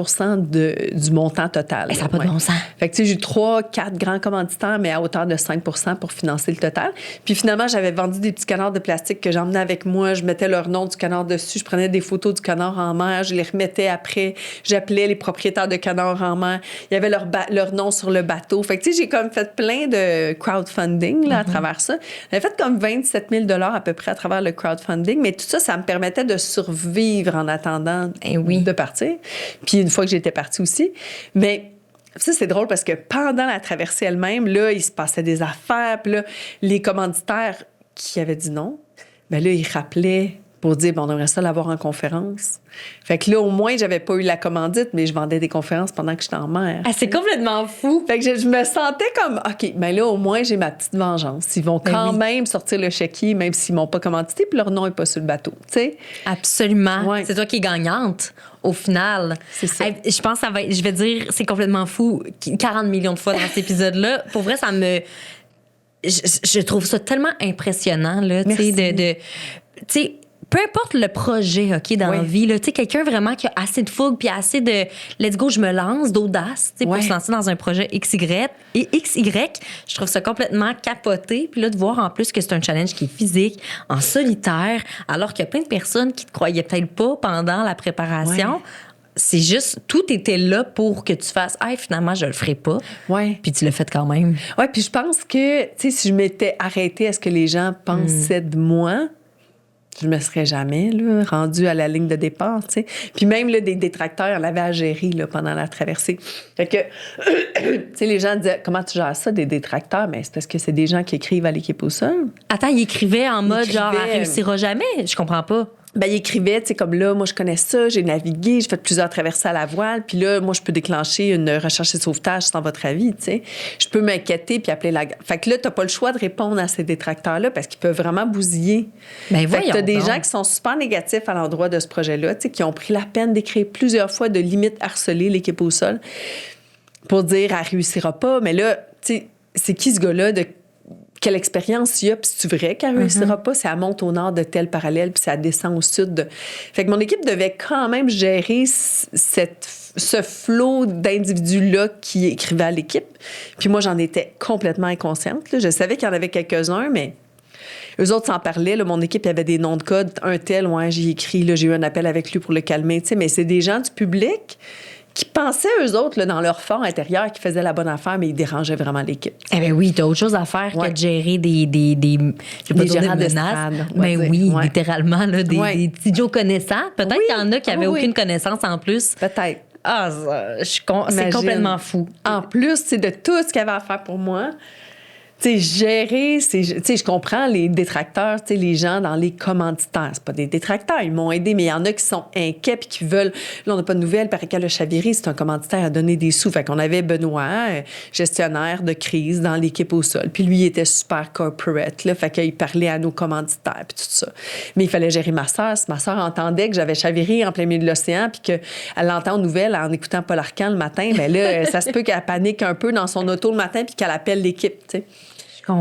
du montant total. Ça n'a pas de bon sens. Fait que tu sais, j'ai eu 3-4 grands commanditaires, mais à hauteur de 5 pour financer le total. Puis finalement, j'avais vendu des petits canards de plastique que j'emmenais avec moi. Je mettais leur nom du canard dessus. Je prenais des photos du canard en mer. Je les remettais après. J'appelais les propriétaires de canards en mer. Il y avait leur nom sur le bateau. Fait que tu sais, j'ai comme fait plein de crowdfunding là, à travers ça. J'avais fait comme 27 000 $ à peu près à travers le crowdfunding. Mais tout ça, ça me permettait de survivre en attendant de partir. Puis une fois que j'étais partie aussi. Mais ça, c'est drôle parce que pendant la traversée elle-même, là, il se passait des affaires. Puis là, les commanditaires qui avaient dit non, bien là, ils rappelaient pour dire, on aimerait ça l'avoir en conférence. Fait que là, au moins, j'avais pas eu la commandite, mais je vendais des conférences pendant que j'étais en mer. Ah, c'est complètement fou. Fait que je me sentais comme, OK, ben là, au moins, j'ai ma petite vengeance. Ils vont quand même sortir le chéquier, même s'ils m'ont pas commandité, puis leur nom est pas sur le bateau, tu sais. Absolument. Ouais. C'est toi qui es gagnante, au final. C'est ça. Je pense que ça va être, je vais dire, c'est complètement fou, 40 millions de fois dans cet épisode-là. Pour vrai, ça me... Je trouve ça tellement impressionnant, là, tu sais, tu sais, peu importe le projet, OK, dans la vie, tu sais, quelqu'un vraiment qui a assez de fougue puis assez de let's go, je me lance, d'audace, tu sais, pour se lancer dans un projet XY. Et XY, je trouve ça complètement capoté. Puis là, de voir en plus que c'est un challenge qui est physique, en solitaire, alors qu'il y a plein de personnes qui te croyaient peut-être pas pendant la préparation. Ouais. C'est juste, tout était là pour que tu fasses, finalement, je le ferai pas. Ouais. Puis tu l'as fait quand même. Oui, puis je pense que, tu sais, si je m'étais arrêtée à ce que les gens pensaient de moi, je me serais jamais là, rendue à la ligne de départ, tu sais. Puis même là, des détracteurs, on avait à gérer là, pendant la traversée. Fait que, tu sais, les gens disaient, comment tu gères ça, des détracteurs? Mais c'est parce que c'est des gens qui écrivent à l'équipe au sol. Attends, ils écrivaient en mode genre, elle réussira jamais? Je comprends pas. Ben, il écrivait, tu sais, comme là, moi, je connais ça, j'ai navigué, j'ai fait plusieurs traversées à la voile, puis là, moi, je peux déclencher une recherche et sauvetage sans votre avis, tu sais. Je peux m'inquiéter puis appeler la... Fait que là, t'as pas le choix de répondre à ces détracteurs-là parce qu'ils peuvent vraiment bousiller. Ben, fait que t'as des donc. gens qui sont super négatifs à l'endroit de ce projet-là, tu sais, qui ont pris la peine d'écrire plusieurs fois de limite harceler l'équipe au sol pour dire, elle réussira pas. Mais là, tu sais, c'est qui ce gars-là de quelle expérience il y a, puis c'est vrai qu'elle réussira pas, si elle monte au nord de tel parallèle, puis si elle descend au sud. Fait que mon équipe devait quand même gérer ce flot d'individus-là qui écrivaient à l'équipe. Puis moi, j'en étais complètement inconsciente. Là. Je savais qu'il y en avait quelques-uns, mais eux autres s'en parlaient. Là. Mon équipe, il y avait des noms de code. Un tel, j'ai écrit, là, j'ai eu un appel avec lui pour le calmer. Mais c'est des gens du public qui pensaient, eux autres, là, dans leur fort intérieur, qui faisaient la bonne affaire, mais ils dérangeaient vraiment l'équipe. Eh bien oui, t'as autre chose à faire que de gérer des je vais pas dire des menaces. Mais oui, littéralement, là, des petits Joe connaissants. Peut-être qu'il y en a qui n'avaient aucune connaissance en plus. Peut-être. Ah, c'est Imagine. complètement fou. En plus, c'est de tout ce qu'il y avait à faire pour moi. Tu sais, gérer, je comprends les détracteurs, tu sais, les gens dans les commanditaires. C'est pas des détracteurs, ils m'ont aidé, mais il y en a qui sont inquiets puis qui veulent. Là, on n'a pas de nouvelles. Par exemple, le Chaviré, c'est un commanditaire à donner des sous. Fait qu'on avait Benoît, gestionnaire de crise dans l'équipe au sol. Puis lui, il était super corporate, là. Fait qu'il parlait à nos commanditaires puis tout ça. Mais il fallait gérer ma sœur. Si ma sœur entendait que j'avais chaviré en plein milieu de l'océan puis qu'elle l'entend aux nouvelles en écoutant Paul Arcand le matin, bien là, ça se peut qu'elle panique un peu dans son auto le matin puis qu'elle appelle l'équipe, tu sais.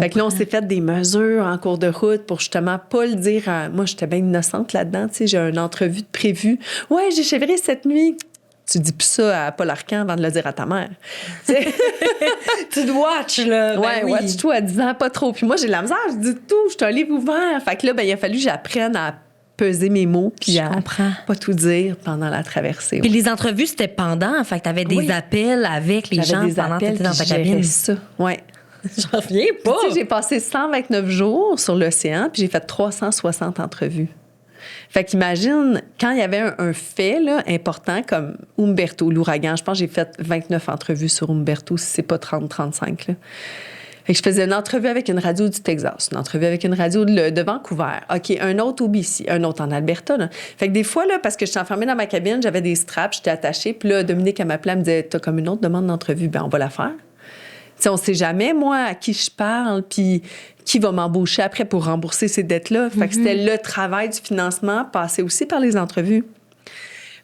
Fait que là, on s'est fait des mesures en cours de route pour justement pas le dire à... Moi, j'étais bien innocente là-dedans, tu sais, j'ai une entrevue de prévue. « Ouais, j'ai chaviré cette nuit. » Tu dis plus ça à Paul Arcand avant de le dire à ta mère. Tu te watch, là. Ouais, oui. watch-toi à 10 ans, pas trop. Puis moi, j'ai de la misère, je dis tout, je suis un livre ouvert. Fait que là, il a fallu que j'apprenne à peser mes mots puis à pas tout dire pendant la traversée. Puis les entrevues, c'était pendant. Fait que t'avais des appels avec les gens pendant que t'étais dans ta cabine. Ça, ouais. J'en reviens pas. Tu sais, j'ai passé 129 jours sur l'océan, puis j'ai fait 360 entrevues. Fait qu'imagine, quand il y avait un fait là, important comme Umberto, l'ouragan, je pense que j'ai fait 29 entrevues sur Umberto, si c'est pas 30-35. Là. Fait que je faisais une entrevue avec une radio du Texas, une entrevue avec une radio de Vancouver, OK, un autre au BC, un autre en Alberta. Là. Fait que des fois, là, parce que j'étais enfermée dans ma cabine, j'avais des straps, j'étais attachée, puis là, Dominique, elle m'appelait, elle me disait « T'as comme une autre demande d'entrevue, ben on va la faire. » T'sais, on ne sait jamais, moi, à qui je parle, puis qui va m'embaucher après pour rembourser ces dettes-là. Fait que c'était le travail du financement, passé aussi par les entrevues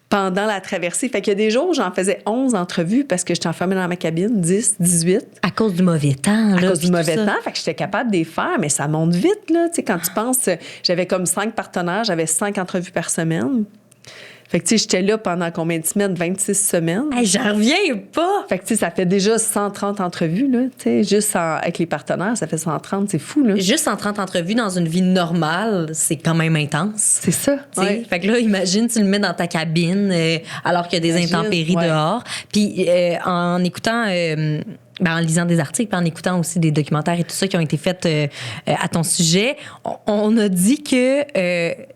pendant la traversée. Fait qu'il y a des jours où j'en faisais 11 entrevues parce que j'étais enfermée dans ma cabine, 10, 18. À cause du mauvais temps, là. À cause du mauvais ça. temps. Fait que j'étais capable de les faire, mais ça monte vite, là. Tu sais, quand tu penses, j'avais comme 5 partenaires, j'avais 5 entrevues par semaine. Fait que, tu sais, j'étais là pendant combien de semaines? 26 semaines. Hey, j'en reviens pas! Fait que, tu sais, ça fait déjà 130 entrevues, là. Tu sais, juste avec les partenaires, ça fait 130, c'est fou, là. Juste 130 entrevues dans une vie normale, c'est quand même intense. C'est ça. Ouais. Fait que là, imagine, tu le mets dans ta cabine alors qu'il y a des intempéries dehors. Puis en écoutant... en lisant des articles, puis en écoutant aussi des documentaires et tout ça qui ont été faits à ton sujet, on a dit que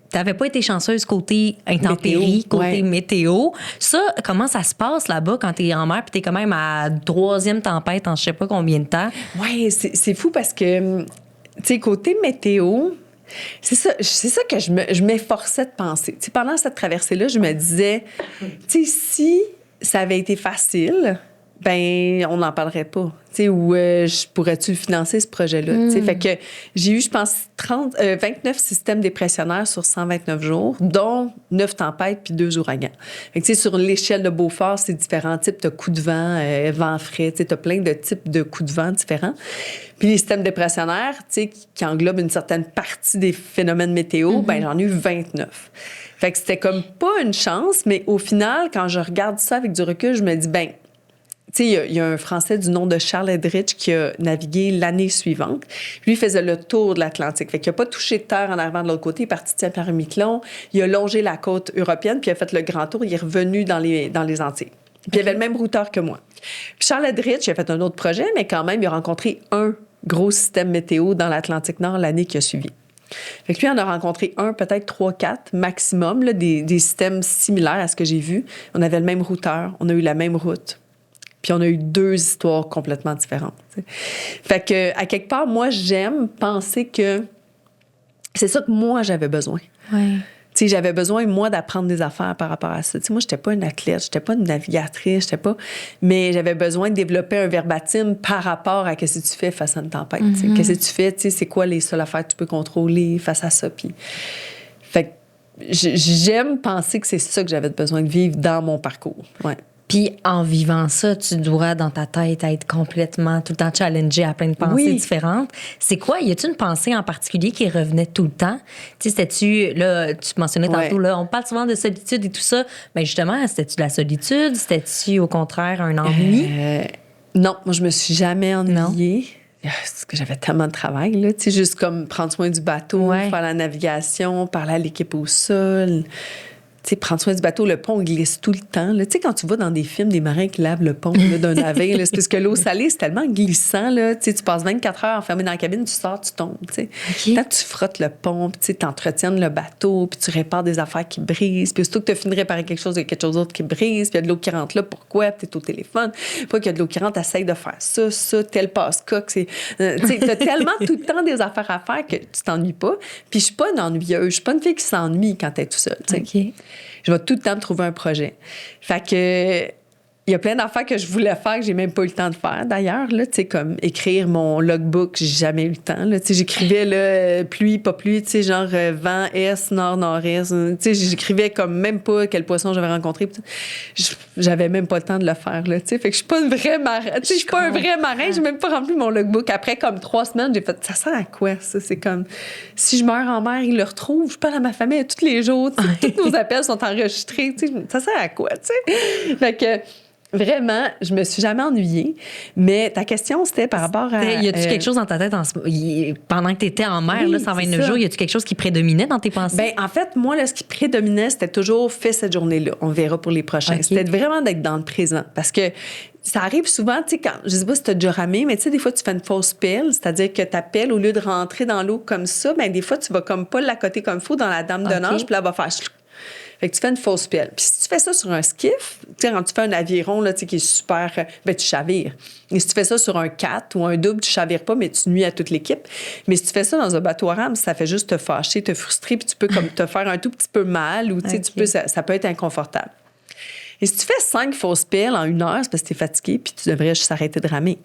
t'avais pas été chanceuse côté intempéries, côté météo. Ça, comment ça se passe là-bas quand t'es en mer puis t'es quand même à 3e tempête en je sais pas combien de temps? Oui, c'est fou parce que, tu sais, côté météo, c'est ça que je m'efforçais de penser. Tu sais, pendant cette traversée-là, je me disais, tu sais, si ça avait été facile... ben on n'en parlerait pas. Tu sais, ou pourrais-tu financer ce projet-là? Tu sais, fait que j'ai eu, je pense, 29 systèmes dépressionnaires sur 129 jours, dont 9 tempêtes puis 2 ouragans. Fait que, tu sais, sur l'échelle de Beaufort, c'est différents types de coups de vent, vent frais. Tu sais, t'as plein de types de coups de vent différents. Puis les systèmes dépressionnaires, tu sais, qui englobent une certaine partie des phénomènes météo, ben j'en ai eu 29. Fait que c'était comme pas une chance, mais au final, quand je regarde ça avec du recul, je me dis, ben tu sais, il y a un Français du nom de Charles Edrich qui a navigué l'année suivante. Lui, il faisait le tour de l'Atlantique. Fait qu'il n'a pas touché de terre en arrivant de l'autre côté. Il est parti de Saint-Pierre-et-Miquelon. Il a longé la côte européenne, puis il a fait le grand tour. Il est revenu dans les Antilles. Puis il avait le même routeur que moi. Puis Charles Edrich, il a fait un autre projet, mais quand même, il a rencontré un gros système météo dans l'Atlantique Nord l'année qui a suivi. Fait que lui, on a rencontré peut-être 3, 4 maximum, là, des systèmes similaires à ce que j'ai vu. On avait le même routeur, on a eu la même route. Puis on a eu 2 histoires complètement différentes. T'sais. Fait que, à quelque part, moi, j'aime penser que c'est ça que moi, j'avais besoin. Ouais. Tu sais, j'avais besoin, moi, d'apprendre des affaires par rapport à ça. Tu sais, moi, j'étais pas une athlète, j'étais pas une navigatrice, j'étais pas... Mais j'avais besoin de développer un verbatim par rapport à ce que tu fais face à une tempête. Qu'est-ce que tu fais, tu sais, c'est quoi les seules affaires que tu peux contrôler face à ça. Puis... Fait que j'aime penser que c'est ça que j'avais besoin de vivre dans mon parcours. Ouais. Puis en vivant ça, tu dois dans ta tête être complètement tout le temps challengé à plein de pensées différentes. C'est quoi? Y a-t-il une pensée en particulier qui revenait tout le temps? Tu sais, c'était-tu, là, tu mentionnais tantôt, là, on parle souvent de solitude et tout ça. Mais justement, c'était-tu de la solitude? C'était-tu au contraire un ennui? Non, moi, je me suis jamais ennuyée. Parce que j'avais tellement de travail, là. Tu sais, juste comme prendre soin du bateau, faire la navigation, parler à l'équipe au sol. Tu sais, prendre soin du bateau, le pont glisse tout le temps. Tu sais, quand tu vas dans des films, des marins qui lavent le pont là, d'un navire, là, c'est parce que l'eau salée, c'est tellement glissant. Là, tu sais, tu passes 24 heures enfermé dans la cabine, tu sors, tu tombes. Tu sais. OK. Quand tu frottes le pont, puis tu entretiennes le bateau, puis tu répares des affaires qui brisent, puis surtout que tu as fini de réparer quelque chose, il y a quelque chose d'autre qui brise, puis il y a de l'eau qui rentre là, pourquoi? Puis tu es au téléphone. Pas qu'il y a de l'eau qui rentre, essaye de faire ça, tel passe-coque. Tu as tellement tout le temps des affaires à faire que tu t'ennuies pas. Puis je suis pas une ennuyeuse. Je suis pas une fille qui s'ennuie quand t'es tout seul. OK. Je vais tout le temps me trouver un projet. Fait que il y a plein d'affaires que je voulais faire que j'ai même pas eu le temps de faire, d'ailleurs. Là, comme écrire mon logbook, j'ai jamais eu le temps. Là, j'écrivais là, pluie, pas pluie, genre vent, est, nord, nord-est. J'écrivais comme même pas quel poisson j'avais rencontré. J'avais même pas le temps de le faire. Là, fait que je suis pas une vraie marin. Je suis pas un vrai marin. J'ai même pas rempli mon logbook. Après, comme 3 semaines, j'ai fait, ça sert à quoi, ça? C'est comme, si je meurs en mer, ils le retrouvent. Je parle à ma famille tous les jours. Tous nos appels sont enregistrés. Ça sert à quoi, Fait que, vraiment, je me suis jamais ennuyée. Mais ta question, c'était par rapport à... Y a-tu quelque chose dans ta tête pendant que tu étais en mer, là, 129 jours, y a-tu quelque chose qui prédominait dans tes pensées? Ben, en fait, moi, là, ce qui prédominait, c'était toujours fait cette journée-là. On verra pour les prochains. Okay. C'était vraiment d'être dans le présent. Parce que ça arrive souvent, tu sais, quand, je sais pas si tu as déjà ramé, mais tu sais, des fois, tu fais une fausse pelle, c'est-à-dire que ta pelle, au lieu de rentrer dans l'eau comme ça, ben, des fois, tu vas comme pas l'accoter comme il faut dans la dame de nage, puis là, elle va faire... Fait que tu fais une fausse pelle. Puis si tu fais ça sur un skiff, tu sais, quand tu fais un aviron là, qui est super, ben tu chavires. Et si tu fais ça sur un 4 ou un double, tu chavires pas, mais tu nuis à toute l'équipe. Mais si tu fais ça dans un bateau à rame, ça fait juste te fâcher, te frustrer, puis tu peux comme te faire un tout petit peu mal ou tu sais, okay. Ça peut être inconfortable. Et si tu fais 5 fausses pelles en 1 heure, c'est parce que tu es fatigué, puis tu devrais juste arrêter de ramer.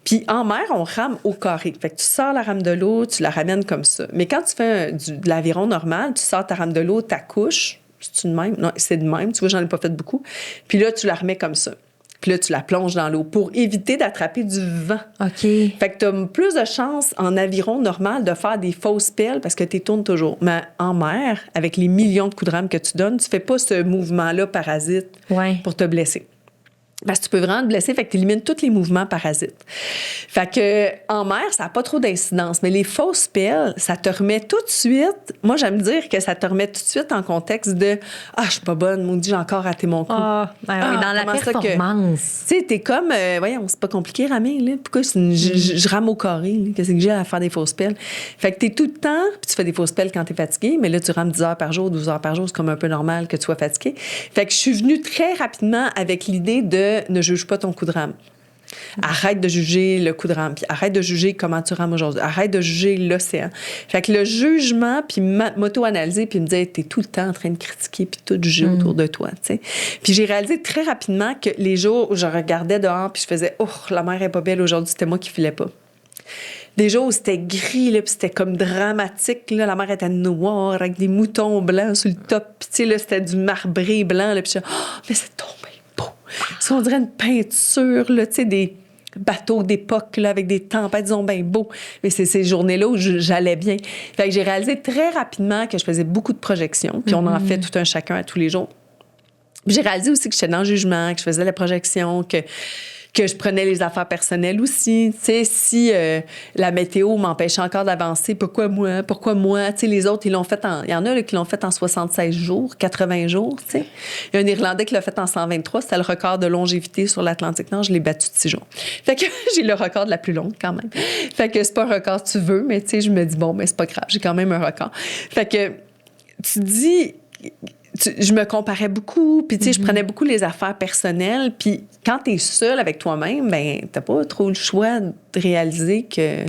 Puis en mer, on rame au carré. Fait que tu sors la rame de l'eau, tu la ramènes comme ça. Mais quand tu fais de l'aviron normal, tu sors ta rame de l'eau, ta couche. C'est-tu de même? Non, c'est de même. Tu vois, j'en ai pas fait beaucoup. Puis là, tu la remets comme ça. Puis là, tu la plonges dans l'eau pour éviter d'attraper du vent. OK. Fait que tu as plus de chances en aviron normal de faire des fausses pelles parce que tu tournes toujours. Mais en mer, avec les millions de coups de rame que tu donnes, tu fais pas ce mouvement-là parasite pour te blesser. Parce que tu peux vraiment te blesser, fait que tu élimines tous les mouvements parasites. Fait que en mer, ça n'a pas trop d'incidence. Mais les fausses pelles, ça te remet tout de suite... Moi, j'aime dire que ça te remet tout de suite en contexte de « Ah, je suis pas bonne, maudit, j'ai encore raté mon coup. » oui, dans la performance. Tu sais, t'es comme... voyons, c'est pas compliqué, ramer, là. Pourquoi je rame au carré? Là? Qu'est-ce que j'ai à faire des fausses pelles? Fait que t'es tout le temps... Puis tu fais des fausses pelles quand t'es fatigué, mais là, tu rames 10 heures par jour, 12 heures par jour. C'est comme un peu normal que tu sois fatigué. Fait que je suis venue très rapidement avec l'idée de ne juge pas ton coup de rame. Arrête de juger le coup de rame, puis arrête de juger comment tu rames aujourd'hui. Arrête de juger l'océan. Fait que le jugement, puis m'auto-analyser, puis me dire, t'es tout le temps en train de critiquer, puis tout juger autour de toi, tu sais. Puis j'ai réalisé très rapidement que les jours où je regardais dehors, puis je faisais, oh, la mer est pas belle aujourd'hui, c'était moi qui filais pas. Des jours où c'était gris, là, puis c'était comme dramatique. Là, la mer était noire, avec des moutons blancs sur le top. Puis, tu sais, là, c'était du marbré blanc. Là, puis je mais c'est tombé beau. Ça, on dirait une peinture, là, tu sais, des bateaux d'époque, là, avec des tempêtes, disons, bien beaux. Mais c'est ces journées-là où j'allais bien. Fait que j'ai réalisé très rapidement que je faisais beaucoup de projections. Puis on en fait tout un chacun à tous les jours. Puis j'ai réalisé aussi que j'étais dans le jugement, que je faisais la projection, que je prenais les affaires personnelles aussi. Tu sais, si la météo m'empêchait encore d'avancer, pourquoi moi? Tu sais, les autres, ils l'ont fait il y en a là, qui l'ont fait en 76 jours, 80 jours, tu sais. Il y a un Irlandais qui l'a fait en 123. C'était le record de longévité sur l'Atlantique Nord. Je l'ai battu de 6 jours. Fait que j'ai le record de la plus longue, quand même. Fait que c'est pas un record que tu veux, mais tu sais, je me dis, bon, mais c'est pas grave, j'ai quand même un record. Fait que tu dis... je me comparais beaucoup, puis tu sais, je prenais beaucoup les affaires personnelles, puis quand t'es seule avec toi-même, ben t'as pas trop le choix de réaliser que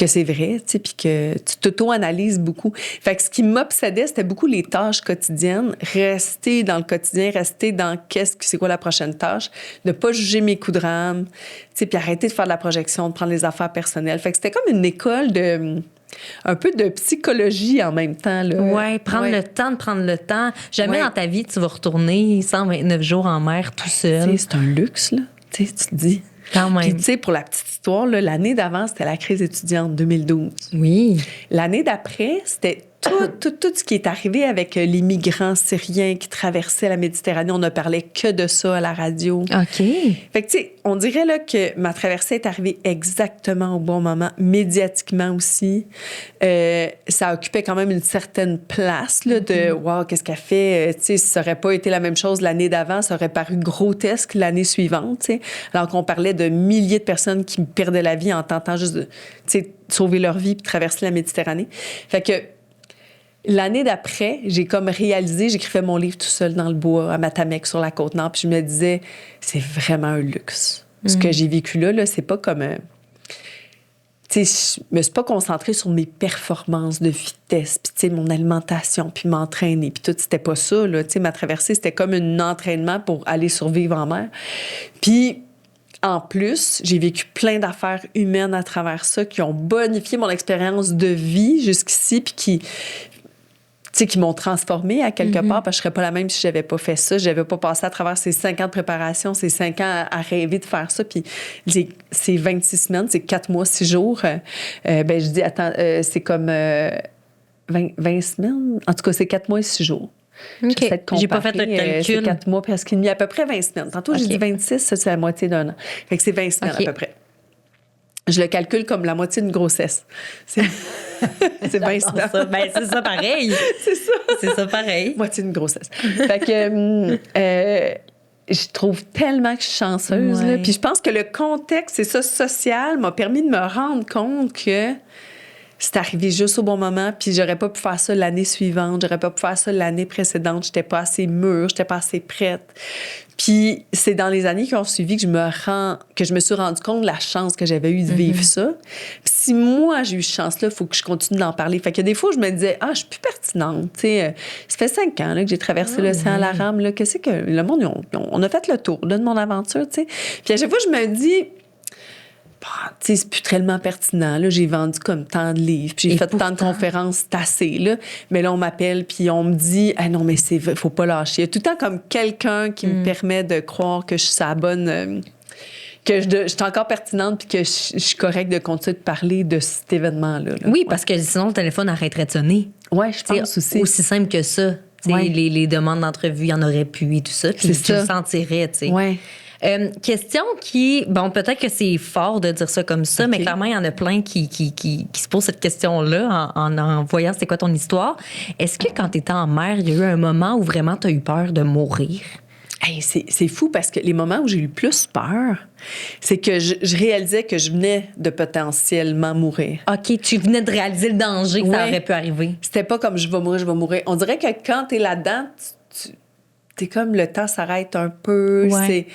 c'est vrai, tu sais, puis que tu t'auto-analyses beaucoup. Fait que ce qui m'obsédait, c'était beaucoup les tâches quotidiennes, rester dans le quotidien, rester dans c'est quoi la prochaine tâche, ne pas juger mes coups de rame, tu sais, puis arrêter de faire de la projection, de prendre les affaires personnelles. Fait que c'était comme une école un peu de psychologie en même temps. Oui, prendre le temps de prendre le temps. Jamais dans ta vie, tu vas retourner 129 jours en mer tout seul. C'est un luxe, là. Tu te dis. Quand même. Puis, tu sais, pour la petite histoire, là, l'année d'avant, c'était la crise étudiante 2012. Oui. L'année d'après, c'était tout ce qui est arrivé avec les migrants syriens qui traversaient la Méditerranée, on ne parlait que de ça à la radio. OK. Fait que, tu sais, on dirait là, que ma traversée est arrivée exactement au bon moment, médiatiquement aussi. Ça occupait quand même une certaine place là, de « wow, qu'est-ce qu'elle fait? » Tu sais, ça n'aurait pas été la même chose l'année d'avant, ça aurait paru grotesque l'année suivante, tu sais. Alors qu'on parlait de milliers de personnes qui perdaient la vie en tentant juste de, tu sais, sauver leur vie puis traverser la Méditerranée. Fait que l'année d'après, j'ai comme réalisé, j'écrivais mon livre tout seul dans le bois, à Matamec, sur la Côte-Nord, puis je me disais, c'est vraiment un luxe. Ce que j'ai vécu là, c'est pas comme... tu sais, je me suis pas concentrée sur mes performances de vitesse, puis tu sais, mon alimentation, puis m'entraîner, puis tout, c'était pas ça, là. Tu sais, ma traversée, c'était comme un entraînement pour aller survivre en mer. Puis... en plus, j'ai vécu plein d'affaires humaines à travers ça qui ont bonifié mon expérience de vie jusqu'ici, puis qui, tu sais, qui m'ont transformée à quelque part, parce que je serais pas la même si j'avais pas fait ça. J'avais pas passé à travers ces 5 ans de préparation, ces 5 ans à rêver de faire ça. Puis ces 26 semaines, c'est 4 mois, 6 jours. Ben, je dis, attends, c'est comme 20 semaines. En tout cas, c'est 4 mois et 6 jours. OK. J'ai pas fait le calcul. C'est 4 mois, presque demi, à peu près 20 semaines. Tantôt, j'ai dit 26, ça, c'est la moitié d'un an. Fait que c'est 20 semaines à peu près. Je le calcule comme la moitié d'une grossesse. C'est 20 semaines. Ça. Ben, c'est ça pareil. C'est ça. C'est ça pareil. Moitié d'une grossesse. Fait que je trouve tellement que je suis chanceuse. Ouais. Là. Puis je pense que le contexte, c'est ça, social, m'a permis de me rendre compte que c'est arrivé juste au bon moment, puis j'aurais pas pu faire ça l'année suivante, j'aurais pas pu faire ça l'année précédente, j'étais pas assez mûre, j'étais pas assez prête. Puis c'est dans les années qui ont suivi que je me suis rendu compte de la chance que j'avais eue de vivre ça. Puis si moi j'ai eu cette chance-là, il faut que je continue d'en parler. Fait que des fois, je me disais, je suis plus pertinente. Tu sais, ça fait 5 ans là, que j'ai traversé l'océan à la rame. Là. Qu'est-ce que le monde, on a fait le tour là, de mon aventure, tu sais. Puis à chaque fois, je me dis, tu sais, c'est plus tellement pertinent. Là, j'ai vendu comme tant de livres, puis j'ai fait tant de conférences, c'est assez. Là. Mais là, on m'appelle, puis on me dit, non, mais faut pas lâcher. Il y a tout le temps comme quelqu'un qui me permet de croire que je suis à la bonne... que je suis encore pertinente, puis que je suis correcte de continuer de parler de cet événement-là. Là. Oui, parce que sinon, le téléphone arrêterait de sonner. Oui, je pense aussi. Aussi simple que ça. Les demandes d'entrevue, il y en aurait plus et tout ça. Puis tu le sentirais, tu sais. Oui. Question qui... Bon, peut-être que c'est fort de dire ça comme ça, mais clairement, il y en a plein qui se posent cette question-là en voyant c'est quoi ton histoire. Est-ce que quand tu étais en mer, il y a eu un moment où vraiment tu as eu peur de mourir? Hey, c'est fou parce que les moments où j'ai eu le plus peur, c'est que je réalisais que je venais de potentiellement mourir. OK, tu venais de réaliser le danger que ça aurait pu arriver. C'était pas comme je vais mourir. On dirait que quand t'es là-dedans, t'es comme le temps s'arrête un peu. Ouais.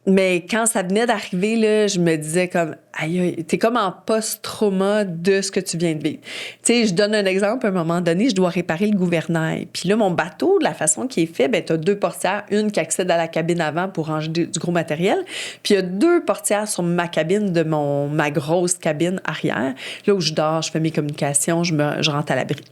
Mais quand ça venait d'arriver, là, je me disais comme, aïe, t'es comme en post-trauma de ce que tu viens de vivre. Tu sais, je donne un exemple, à un moment donné, je dois réparer le gouvernail. Puis là, mon bateau, de la façon qu'il est fait, ben t'as 2 portières, une qui accède à la cabine avant pour ranger du gros matériel. Puis il y a 2 portières sur ma cabine de ma grosse cabine arrière. Là où je dors, je fais mes communications, je rentre à l'abri.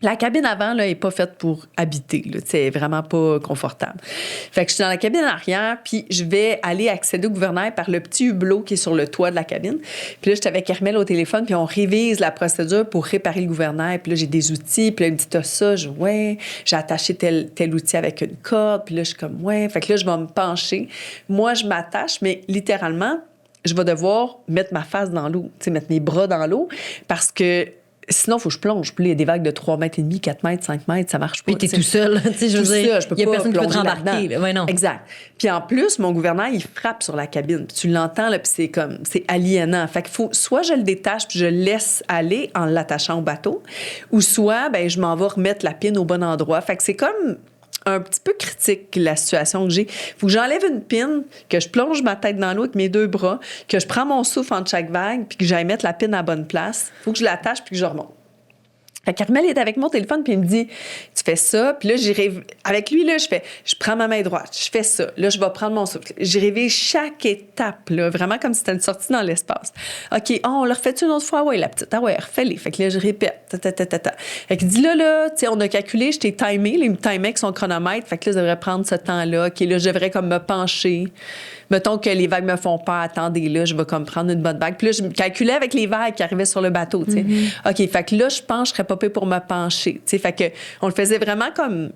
La cabine avant, là, est pas faite pour habiter. C'est vraiment pas confortable. Fait que je suis dans la cabine arrière, puis je vais aller accéder au gouvernail par le petit hublot qui est sur le toit de la cabine. Puis là, j'étais avec Carmel au téléphone, puis on révise la procédure pour réparer le gouvernail. Puis là, j'ai des outils, puis là, il me dit, t'as ça? Ouais. J'ai attaché tel outil avec une corde, puis là, je suis comme, ouais. Fait que là, je vais me pencher. Moi, je m'attache, mais littéralement, je vais devoir mettre ma face dans l'eau, tu sais, mettre mes bras dans l'eau, parce que sinon, il faut que je plonge. Puis il y a des vagues de 3,5 mètres, 4 mètres, 5 mètres, ça marche pas. Puis t'es tout seul. Je veux dire, il y a personne qui peut te rembarquer. Ouais, non. Exact. Puis en plus, mon gouvernail, il frappe sur la cabine. Puis tu l'entends, là, puis c'est aliénant. Fait qu'il faut, soit je le détache puis je le laisse aller en l'attachant au bateau, ou soit, ben je m'en vais remettre la pine au bon endroit. Fait que c'est comme un petit peu critique, la situation que j'ai. Faut que j'enlève une pine, que je plonge ma tête dans l'eau avec mes 2 bras, que je prends mon souffle entre chaque vague, puis que j'aille mettre la pine à la bonne place. Faut que je l'attache, puis que je remonte. Fait que Carmel est avec mon téléphone, puis il me dit, tu fais ça, puis là, avec lui, là, je prends ma main droite, je fais ça, là, je vais prendre mon souffle. J'ai rêvé chaque étape, là, vraiment comme si c'était une sortie dans l'espace. OK, on le refait-tu une autre fois? Oui, la petite, ouais, refais-les. Fait que là, je répète, Fait qu'il dit, là, tu sais, on a calculé, je t'ai timé, là, il me timait avec son chronomètre, fait que là, je devrais prendre ce temps-là. OK, là, je devrais comme me pencher Mettons que les vagues me font peur, attendez, là, je vais comme prendre une bonne vague. Puis là, je me calculais avec les vagues qui arrivaient sur le bateau, tu sais. OK, fait que là, je pense que je serais pas payée pour me pencher, tu sais. Fait que on le faisait vraiment comme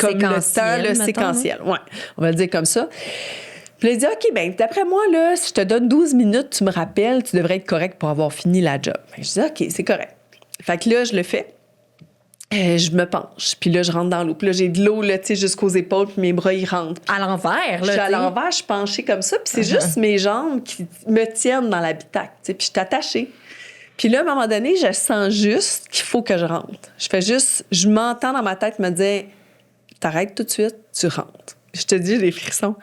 le temps, le séquentiel. Ouais, on va le dire comme ça. Puis là, il dit, OK, bien, d'après moi, là, si je te donne 12 minutes, tu me rappelles, tu devrais être correct pour avoir fini la job. Fait que je dis, OK, c'est correct. Fait que là, je le fais. Je me penche, puis là, je rentre dans l'eau. Puis là, j'ai de l'eau, là, tu sais, jusqu'aux épaules, puis mes bras, ils rentrent. À l'envers, là. Je suis à l'envers, je suis penchée comme ça, puis c'est juste mes jambes qui me tiennent dans l'habitacle, tu sais, puis je suis attachée. Puis là, à un moment donné, je sens juste qu'il faut que je rentre. Je m'entends dans ma tête me dire, t'arrêtes tout de suite, tu rentres. Je te dis, j'ai des frissons.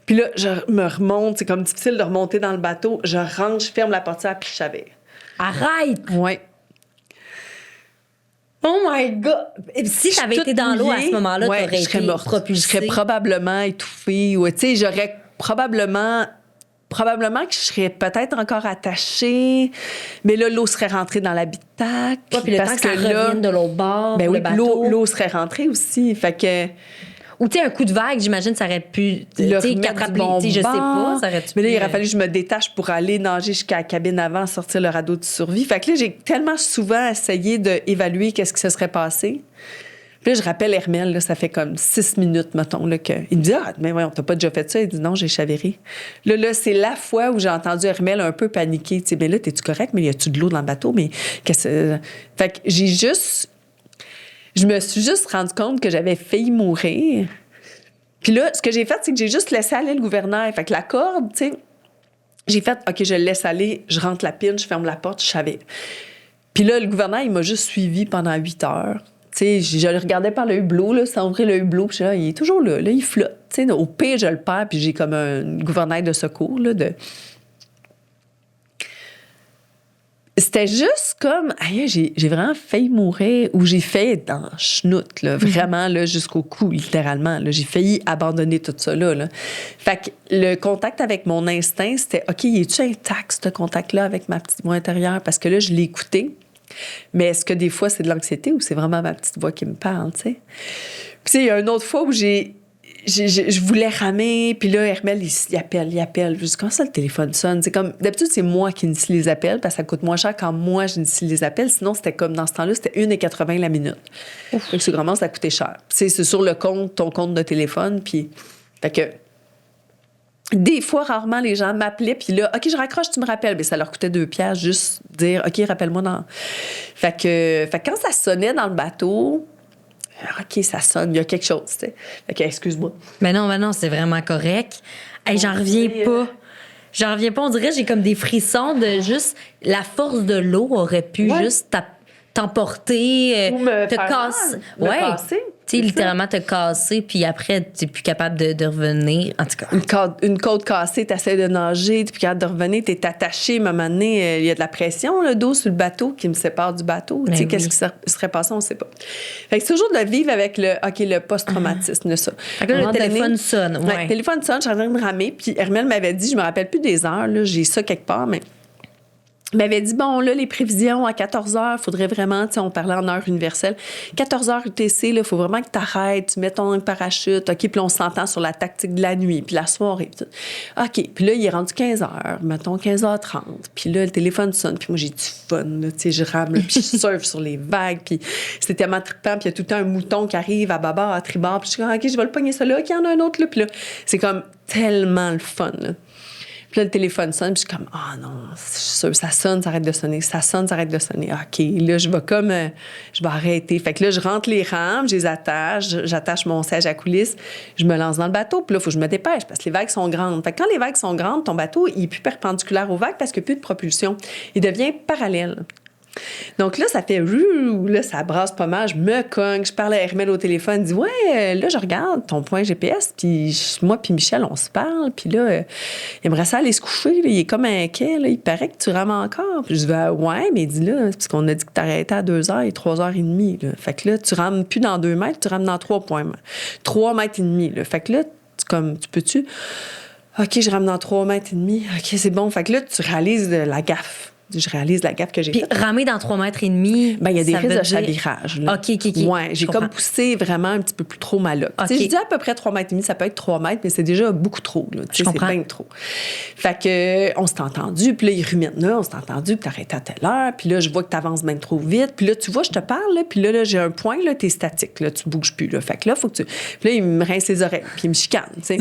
Puis là, je me remonte, c'est comme difficile de remonter dans le bateau. Je rentre, je ferme la portière, puis je savais. Arrête! Ouais. Oh my God! Si t'avais été dans l'eau à ce moment-là, t'aurais été propulsée. Je serais probablement étouffée. Ou, tu sais, j'aurais probablement que je serais peut-être encore attachée, mais là, l'eau serait rentrée dans l'habitacle. Ouais, puis le temps que ça revienne de l'autre bord, ben le oui, bateau. l'eau serait rentrée aussi. Fait que... Ou tu sais, un coup de vague, j'imagine, ça aurait pu... Tu sais, qu'attraper, je sais pas, ça aurait pu... Mais là, il aurait fallu que je me détache pour aller nager jusqu'à la cabine avant, sortir le radeau de survie. Fait que là, j'ai tellement souvent essayé d'évaluer qu'est-ce qui se serait passé. Puis là, je rappelle Hermel, là, ça fait comme 6 minutes, mettons, là, il me dit « Ah, mais ouais, on t'a pas déjà fait ça? » Il dit « Non, j'ai chaviré. » Là, c'est la fois où j'ai entendu Hermel un peu paniquer. Tu sais, « Mais là, t'es-tu correct? Mais y a-tu de l'eau dans le bateau? » Mais qu'est-ce... Fait que je me suis juste rendu compte que j'avais failli mourir. Puis là, ce que j'ai fait, c'est que j'ai juste laissé aller le gouvernail. Fait que la corde, tu sais, j'ai fait « OK, je le laisse aller, je rentre la pine, je ferme la porte, je savais. » Puis là, le gouvernail, il m'a juste suivi pendant 8 heures. Tu sais, je le regardais par le hublot, là, sans ouvrir le hublot, puis là, il est toujours là, il flotte. Tu sais, au pire, je le perds, puis j'ai comme un gouvernail de secours, là, C'était juste comme, j'ai vraiment failli mourir, ou j'ai failli être dans chenoute, là, vraiment, là, jusqu'au cou, littéralement. Là. J'ai failli abandonner tout ça, là. Fait que le contact avec mon instinct, c'était, OK, est-tu intact, ce contact-là, avec ma petite voix intérieure? Parce que là, je l'ai écouté. Mais est-ce que des fois, c'est de l'anxiété ou c'est vraiment ma petite voix qui me parle, tu sais? Puis, il y a une autre fois où je voulais ramer, puis là, Hermel, il appelle. Je dis, comment ça, le téléphone sonne? C'est comme, d'habitude, c'est moi qui initie les appels, parce que ça coûte moins cher quand moi, j'initie les appels. Sinon, c'était comme, dans ce temps-là, c'était 1,80 la minute. Donc, c'est vraiment, ça coûtait cher. C'est sur le compte, ton compte de téléphone, puis... Fait que... Des fois, rarement, les gens m'appelaient, puis là, OK, je raccroche, tu me rappelles. Mais ça leur coûtait 2 piastres, juste dire, OK, rappelle-moi dans... Fait que quand ça sonnait dans le bateau... OK, ça sonne, il y a quelque chose, tu sais. OK, excuse-moi. Mais non, c'est vraiment correct. Hey, j'en reviens pas. On dirait que j'ai comme des frissons de juste... La force de l'eau aurait pu juste t'emporter, ou me te faire casser. Me casser. Tu sais, littéralement te casser, puis après, tu n'es plus capable de revenir. En tout cas. Une côte cassée, tu essaies de nager, tu n'es plus capable de revenir, tu es attaché. À un moment donné, il y a de la pression, le dos sur le bateau qui me sépare du bateau. Tu sais, qu'est-ce qui serait passé, on ne sait pas. Fait que c'est toujours de vivre avec le post-traumatisme de ça. Fait que là, le téléphone sonne. Ouais, le téléphone sonne, je suis en train de ramer, puis Hermel m'avait dit, je me rappelle plus des heures, là, j'ai ça quelque part, mais... Il m'avait dit, bon, là, les prévisions, à 14 heures, il faudrait vraiment, tu sais, on parlait en heure universelle, 14 heures UTC, il faut vraiment que tu arrêtes, tu mets ton parachute, OK, puis là, on s'entend sur la tactique de la nuit, puis la soirée, puis tout. OK, puis là, il est rendu 15 heures, mettons 15h30, puis là, le téléphone sonne, puis moi, j'ai du fun, là, tu sais, je rame, puis je surfe sur les vagues, puis c'est tellement trippant, puis il y a tout le temps un mouton qui arrive à bâbord, à tribord, puis je suis comme, OK, je vais le pogner ça là, OK, il y en a un autre là, puis là, c'est comme tellement le fun, là. Puis là, le téléphone sonne, puis je suis comme, ah non, je suis sûre, ça sonne, ça arrête de sonner, ça sonne, ça arrête de sonner. OK, là, je vais arrêter. Fait que là, je rentre les rames, je les attache, j'attache mon siège à coulisses, je me lance dans le bateau, puis là, il faut que je me dépêche parce que les vagues sont grandes. Fait que quand les vagues sont grandes, ton bateau, il est plus perpendiculaire aux vagues parce qu'il n'y a plus de propulsion. Il devient parallèle. Donc là, ça fait là, ça brasse pas mal. Je me cogne, je parle à Hermel au téléphone, je dis ouais, là, je regarde ton point GPS, puis moi puis Michel, on se parle, puis là, il aimerait ça aller se coucher, là, il est comme inquiet, là, il paraît que tu rames encore. Puis je dis ouais, mais dis là, c'est parce qu'on a dit que t'arrêtais à 2h et 3h30. Là. Fait que là, tu rames plus dans 2 mètres, tu rames dans 3 mètres et demi. Là. Fait que là, tu peux-tu? OK, je rame dans 3 mètres et demi. OK, c'est bon. Fait que là, tu réalises la gaffe. je réalise la gaffe que j'ai faite. Puis ramer dans 3,5 mètres, ben, il y a des risques de chavirage. Là. OK. Ouais, j'ai comme poussé vraiment un petit peu plus trop ma loque. Okay. Je dis à peu près 3,5 mètres, ça peut être 3 mètres, mais c'est déjà beaucoup trop. Là. C'est bien trop. Fait que on s'est entendu, puis là, il rumine là, on s'est entendu, puis t'arrêtes à telle heure, puis là, je vois que t'avances bien trop vite, puis là, tu vois, je te parle, là, puis là, j'ai un point, là, t'es statique, là, tu bouges plus, là. Fait que là, faut que tu... Puis là, il me rince les oreilles, puis il me chicane, tu sais.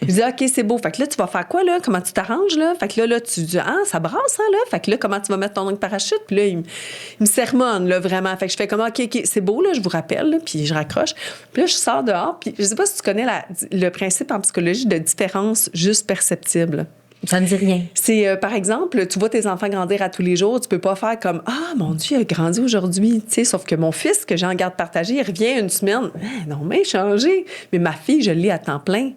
Je dis, OK, c'est beau. Fait que là, tu vas faire quoi, là? Comment tu t'arranges, là? Fait que là, tu dis, ça brasse, hein, là? Fait que là, comment tu vas mettre ton parachute? Puis là, il me sermonne, là, vraiment. Fait que je fais comme, OK, c'est beau, là, je vous rappelle, là, puis je raccroche. Puis là, je sors dehors, puis je sais pas si tu connais le principe en psychologie de différence juste perceptible. Ça ne dit rien. C'est, par exemple, tu vois tes enfants grandir à tous les jours, tu peux pas faire comme « Ah, mon Dieu, il a grandi aujourd'hui. » Tu sais, sauf que mon fils, que j'ai en garde partagée, il revient une semaine. « Non, mais changé. » Mais ma fille, je l'ai à temps plein.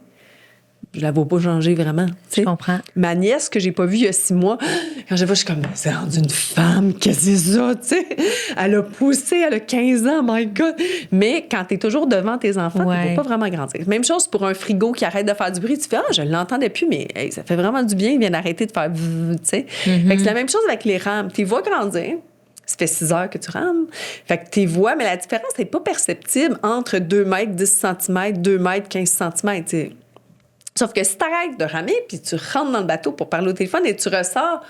Je la vois pas changer vraiment. Je comprends. Ma nièce, que j'ai pas vue il y a 6 mois, quand je la vois, je suis comme, c'est rendu une femme, qu'est-ce que c'est ça, tu sais? Elle a poussé, elle a 15 ans, my God! Mais quand t'es toujours devant tes enfants, tu ne peux pas vraiment grandir. Même chose pour un frigo qui arrête de faire du bruit. Tu fais, je l'entendais plus, mais hey, ça fait vraiment du bien, il vient d'arrêter de faire, tu sais? Fait que c'est la même chose avec les rames. Tu les vois grandir. Ça fait 6 heures que tu rames. Fait que tu vois, mais la différence n'est pas perceptible entre 2 mètres 10 cm, 2 mètres 15 cm, tu sais. Sauf que si tu arrêtes de ramer, puis tu rentres dans le bateau pour parler au téléphone et tu ressors,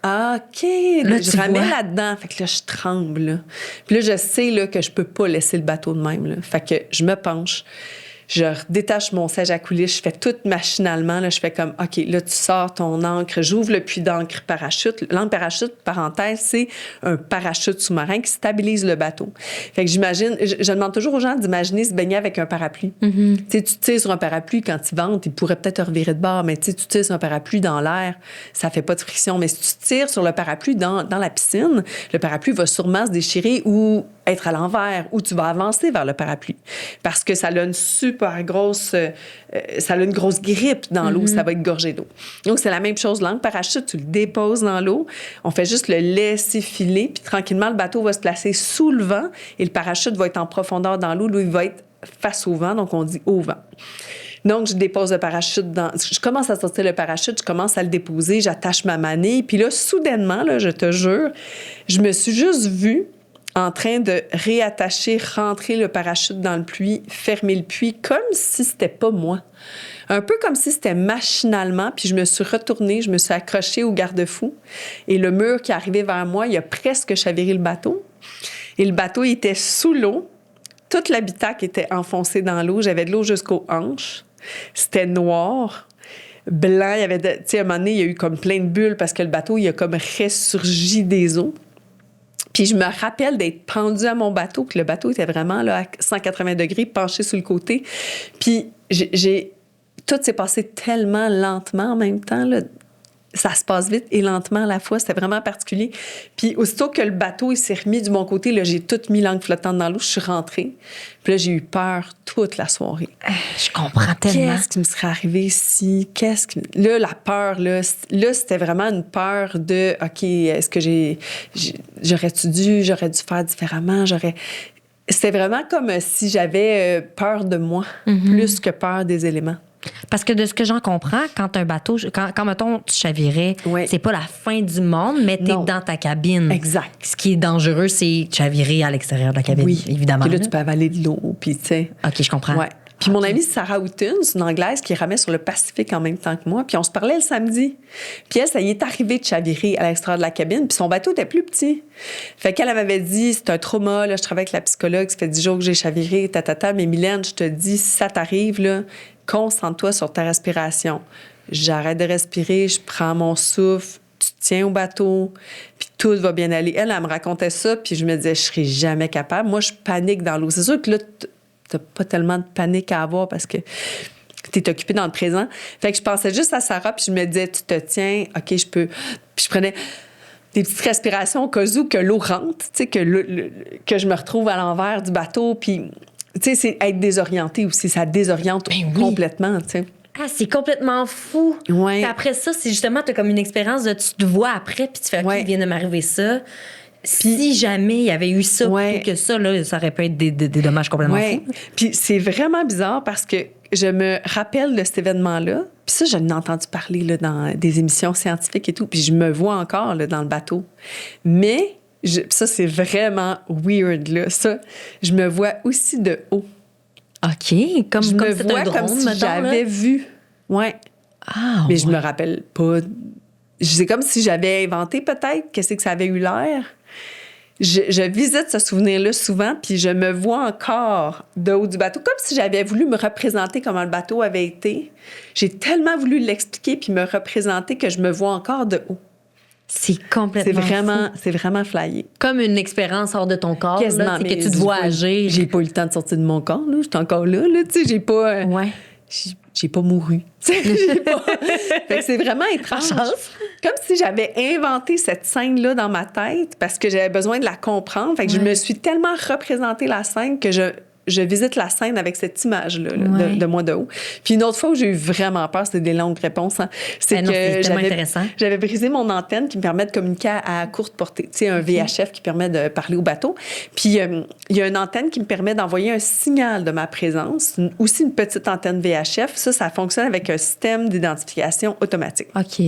OK, là, je ramais là-dedans. Fait que là, je tremble. Là. Puis là, je sais là, que je peux pas laisser le bateau de même. Là. Fait que je me penche. Je détache mon siège à coulisses, je fais tout machinalement. Là, je fais comme, OK, là, tu sors ton ancre, j'ouvre le puits d'ancre parachute. L'ancre parachute, parenthèse, c'est un parachute sous-marin qui stabilise le bateau. Fait que j'imagine, je demande toujours aux gens d'imaginer se baigner avec un parapluie. Tu sais, tu tires sur un parapluie, quand il vente, il pourrait peut-être revirer de bord, mais tu tires sur un parapluie dans l'air, ça fait pas de friction. Mais si tu tires sur le parapluie dans la piscine, le parapluie va sûrement se déchirer ou être à l'envers, ou tu vas avancer vers le parapluie. Parce que ça a une super grosse... ça a une grosse grippe dans l'eau, ça va être gorgé d'eau. Donc, c'est la même chose. L'ancre parachute, tu le déposes dans l'eau, on fait juste le laisser filer, puis tranquillement, le bateau va se placer sous le vent et le parachute va être en profondeur dans l'eau. L'eau, il va être face au vent, donc on dit au vent. Donc, je dépose le parachute dans... Je commence à sortir le parachute, je commence à le déposer, j'attache ma manille, puis là, soudainement, là, je te jure, je me suis juste vue en train de réattacher, rentrer le parachute dans le puits, fermer le puits, comme si c'était pas moi. Un peu comme si c'était machinalement, puis je me suis retournée, je me suis accrochée au garde-fou, et le mur qui arrivait vers moi, il a presque chaviré le bateau. Et le bateau, il était sous l'eau. Toute l'habitacle était enfoncé dans l'eau. J'avais de l'eau jusqu'aux hanches. C'était noir. Blanc, il y avait... Tu sais, à un moment donné, il y a eu comme plein de bulles parce que le bateau, il a comme ressurgi des eaux. Puis je me rappelle d'être pendue à mon bateau, que le bateau était vraiment là, à 180 degrés, penché sur le côté. Puis tout s'est passé tellement lentement en même temps, là. Ça se passe vite et lentement à la fois. C'était vraiment particulier. Puis aussitôt que le bateau il s'est remis du bon côté, là, j'ai tout mis l'angle flottante dans l'eau. Je suis rentrée. Puis là, j'ai eu peur toute la soirée. Je comprends tellement. Qu'est-ce qui me serait arrivé ici? Là, la peur, là, c'était vraiment une peur de, OK, est-ce que j'aurais dû faire différemment? C'était vraiment comme si j'avais peur de moi, plus que peur des éléments. Parce que de ce que j'en comprends, quand un bateau, quand mettons, tu chavirais, c'est pas la fin du monde, mais t'es dans ta cabine. Exact. Ce qui est dangereux, c'est chavirer à l'extérieur de la cabine, évidemment. Puis là, tu peux avaler de l'eau, puis tu sais. OK, je comprends. Ouais. Puis mon amie Sarah Houghton, c'est une Anglaise qui ramait sur le Pacifique en même temps que moi. Puis on se parlait le samedi. Puis elle, ça y est arrivé de chavirer à l'extérieur de la cabine. Puis son bateau était plus petit. Fait qu'elle m'avait dit, c'est un trauma, là, je travaille avec la psychologue, ça fait 10 jours que j'ai chaviré, mais Mylène, je te dis, si ça t'arrive, là, concentre-toi sur ta respiration. J'arrête de respirer, je prends mon souffle, tu tiens au bateau, puis tout va bien aller. Elle me racontait ça, puis je me disais, je serais jamais capable. Moi, je panique dans l'eau. C'est sûr que là, t'as pas tellement de panique à avoir parce que t'es occupé dans le présent. Fait que je pensais juste à Sarah, puis je me disais, tu te tiens, OK, je peux. Puis je prenais des petites respirations au cas où que l'eau rentre, tu sais, que je me retrouve à l'envers du bateau, puis, tu sais, c'est être désorienté aussi, ça désoriente complètement, tu sais. Ah, c'est complètement fou. Ouais. Puis après ça, c'est justement, t'as comme une expérience de tu te vois après, puis tu fais, OK, il vient de m'arriver ça. Si jamais il y avait eu ça, plutôt que ça, là, ça aurait pu être des dommages complètement fous. Puis c'est vraiment bizarre parce que je me rappelle de cet événement-là. Puis ça, j'en ai entendu parler là, dans des émissions scientifiques et tout. Puis je me vois encore là, dans le bateau. Mais ça, c'est vraiment weird, là. Ça, je me vois aussi de haut. OK, comme Je me c'est vois un drone, comme si mettons, j'avais là. vu. Ouais. Ah, Mais je me rappelle pas. C'est comme si j'avais inventé peut-être qu'est-ce que ça avait eu l'air. Je visite ce souvenir-là souvent, puis je me vois encore de haut du bateau, comme si j'avais voulu me représenter comment le bateau avait été. J'ai tellement voulu l'expliquer puis me représenter que je me vois encore de haut. c'est complètement fou. C'est vraiment flyé. Comme une expérience hors de ton corps, Quasiment, là, tu sais, mais que tu te vois agir. J'ai pas eu le temps de sortir de mon corps, là. J'étais encore là, tu sais, j'ai pas... Ouais. J'ai pas mouru. J'ai pas... Fait que c'est vraiment étrange. Chance. Comme si j'avais inventé cette scène-là dans ma tête parce que j'avais besoin de la comprendre. Fait que je me suis tellement représenté la scène que je visite la scène avec cette image-là là, de moi de haut. Puis une autre fois où j'ai eu vraiment peur, c'était des longues réponses. Hein. C'est que j'avais brisé mon antenne qui me permet de communiquer à courte portée. Tu sais, un VHF qui permet de parler au bateau. Puis il y a une antenne qui me permet d'envoyer un signal de ma présence. Aussi une petite antenne VHF. Ça fonctionne avec un système d'identification automatique. OK.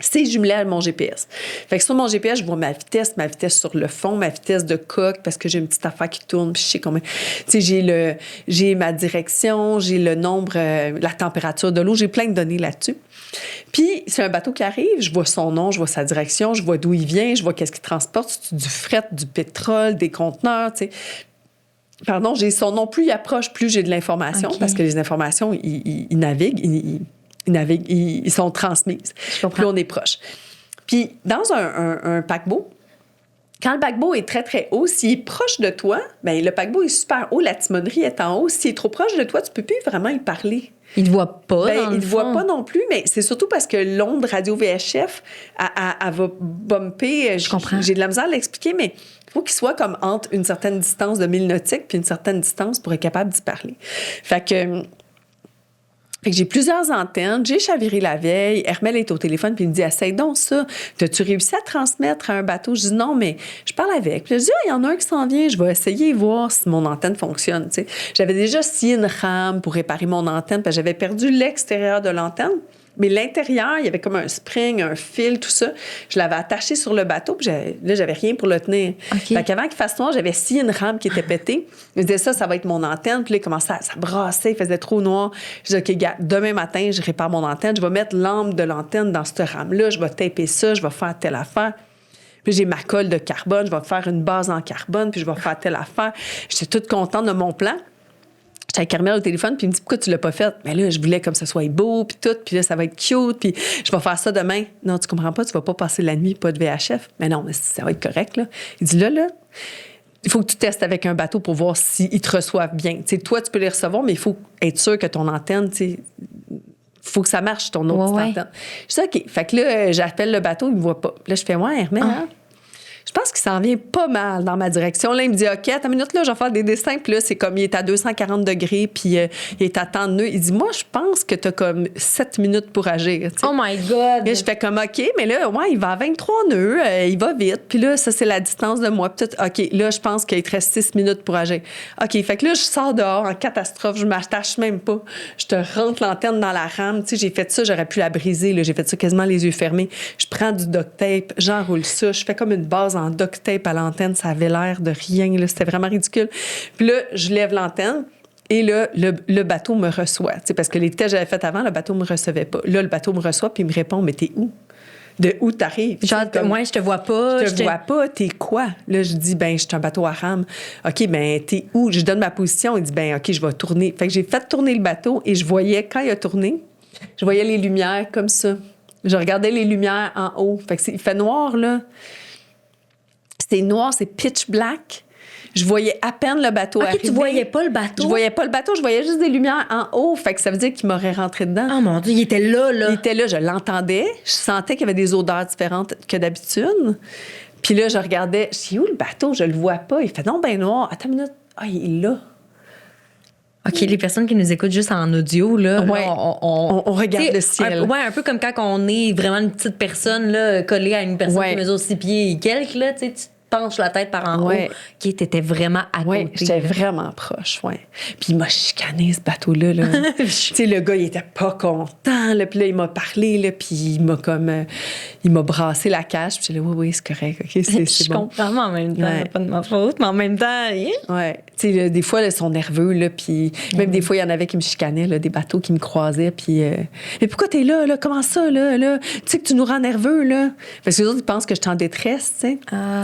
C'est jumelé à mon GPS. Fait que sur mon GPS, je vois ma vitesse sur le fond, ma vitesse de coque, parce que j'ai une petite affaire qui tourne, puis je sais combien. Tu sais, j'ai ma direction, j'ai le nombre, la température de l'eau, j'ai plein de données là-dessus. Puis, c'est un bateau qui arrive, je vois son nom, je vois sa direction, je vois d'où il vient, je vois qu'est-ce qu'il transporte, c'est du fret, du pétrole, des conteneurs, tu sais. Pardon, j'ai son nom, plus il approche, plus j'ai de l'information, parce que les informations, ils naviguent, ils sont transmises. Puis on est proche. Puis dans un paquebot, quand le paquebot est très, très haut, s'il est proche de toi, bien, le paquebot est super haut, la timonerie est en haut. S'il est trop proche de toi, tu peux plus vraiment y parler. Il ne te voit pas, Ben, dans le il ne voit fond. pas non plus, mais c'est surtout parce que l'onde radio VHF, elle va bumper. Je comprends. J'ai de la misère à l'expliquer, mais il faut qu'il soit comme entre une certaine distance de 1000 nautiques puis une certaine distance pour être capable d'y parler. Fait que j'ai plusieurs antennes, j'ai chaviré la veille, Hermel est au téléphone puis il me dit « Essaye donc ça, t'as-tu réussi à transmettre à un bateau? » Je dis « Non, mais je parle avec. » Puis je dis « Ah, il y en a un qui s'en vient, je vais essayer voir si mon antenne fonctionne. » Tu sais, j'avais déjà scié une rame pour réparer mon antenne parce que j'avais perdu l'extérieur de l'antenne. Mais l'intérieur, il y avait comme un spring, un fil, tout ça. Je l'avais attaché sur le bateau, puis là, j'avais rien pour le tenir. Okay. Fait qu'avant qu'il fasse noir, j'avais scié une rame qui était pétée. Je disais ça va être mon antenne. Puis là, il commençait ça brassait, il faisait trop noir. Je disais, OK, gars, demain matin, je répare mon antenne. Je vais mettre l'ambre de l'antenne dans cette rame-là. Je vais taper ça, je vais faire telle affaire. Puis j'ai ma colle de carbone, je vais faire une base en carbone, puis je vais faire telle affaire. J'étais toute contente de mon plan. J'étais avec Carmel au téléphone, puis il me dit « Pourquoi tu l'as pas fait? » Mais là, je voulais comme ça soit beau, puis tout, puis là, ça va être cute, puis je vais faire ça demain. Non, tu comprends pas, tu vas pas passer la nuit, pas de VHF. Mais non, mais ça va être correct, là. Il dit là, il faut que tu testes avec un bateau pour voir s'ils te reçoivent bien. Tu sais, toi, tu peux les recevoir, mais il faut être sûr que ton antenne, tu sais, faut que ça marche, ton autre petite antenne. Je dis « OK. » Fait que là, j'appelle le bateau, il me voit pas. Là, je fais « Ouais, Hermel, hein? » Je pense qu'il s'en vient pas mal dans ma direction. Là, il me dit, OK, attends une minute, là, je vais faire des dessins. Puis là, c'est comme, il est à 240 degrés, puis il est à tant de nœuds. Il dit, moi, je pense que tu as comme 7 minutes pour agir. T'sais. Oh my God! Et je fais comme, OK, mais là, ouais, il va à 23 nœuds, il va vite. Puis là, ça, c'est la distance de moi. Puis OK, là, je pense qu'il te reste 6 minutes pour agir. OK, fait que là, je sors dehors en catastrophe. Je m'attache même pas. Je te rentre l'antenne dans la rame. Tu sais, j'ai fait ça, j'aurais pu la briser. Là. J'ai fait ça quasiment les yeux fermés. Je prends du duct tape, j'enroule ça. Je fais comme une base en duct tape à l'antenne, ça avait l'air de rien, là, c'était vraiment ridicule. Puis là, je lève l'antenne et là, le bateau me reçoit. Parce que les tests que j'avais fait avant, le bateau me recevait pas. Là, le bateau me reçoit puis il me répond, mais t'es où? De où t'arrives? Genre, moi, je te vois pas. Je te vois pas, t'es quoi? Là, je dis, ben, je suis un bateau à rame. OK, ben, t'es où? Je donne ma position. Il dit, ben, OK, je vais tourner. Fait que j'ai fait tourner le bateau et je voyais, quand il a tourné, je voyais les lumières comme ça. Je regardais les lumières en haut. Fait que il fait noir, là. C'est noir, c'est pitch black. Je voyais à peine le bateau arriver. OK, tu voyais pas le bateau? Je voyais pas le bateau, je voyais juste des lumières en haut. Fait que ça veut dire qu'il m'aurait rentré dedans. Oh mon Dieu, il était là. Il était là, je l'entendais. Je sentais qu'il y avait des odeurs différentes que d'habitude. Puis là, je regardais. Je dis, où le bateau? Je le vois pas. Il fait non, ben noir. Attends une minute. Ah, il est là. OK, les personnes qui nous écoutent juste en audio, là, ouais, là, on regarde le ciel. Un peu comme quand on est vraiment une petite personne là, collée à une personne ouais. qui mesure 6 pieds et quelques. Là, penches la tête par en haut. OK, t'étais vraiment à côté. Oui, j'étais vraiment proche, oui. Puis il m'a chicané, ce bateau-là. Là. Tu sais, le gars, il était pas content. Là, puis là, il m'a parlé, là, puis il m'a brassé la cage. Puis j'ai dit, oui, c'est correct. OK, c'est je bon. comprends, mais en même temps, c'est pas de ma faute. Mais en même temps, oui. Tu sais, des fois, là, ils sont nerveux, là, puis même des fois, il y en avait qui me chicanaient, là, des bateaux qui me croisaient, puis mais pourquoi t'es là, là? Comment ça, là? Tu sais que tu nous rends nerveux, là? Parce que les autres, ils pensent que je suis en détresse, tu sais.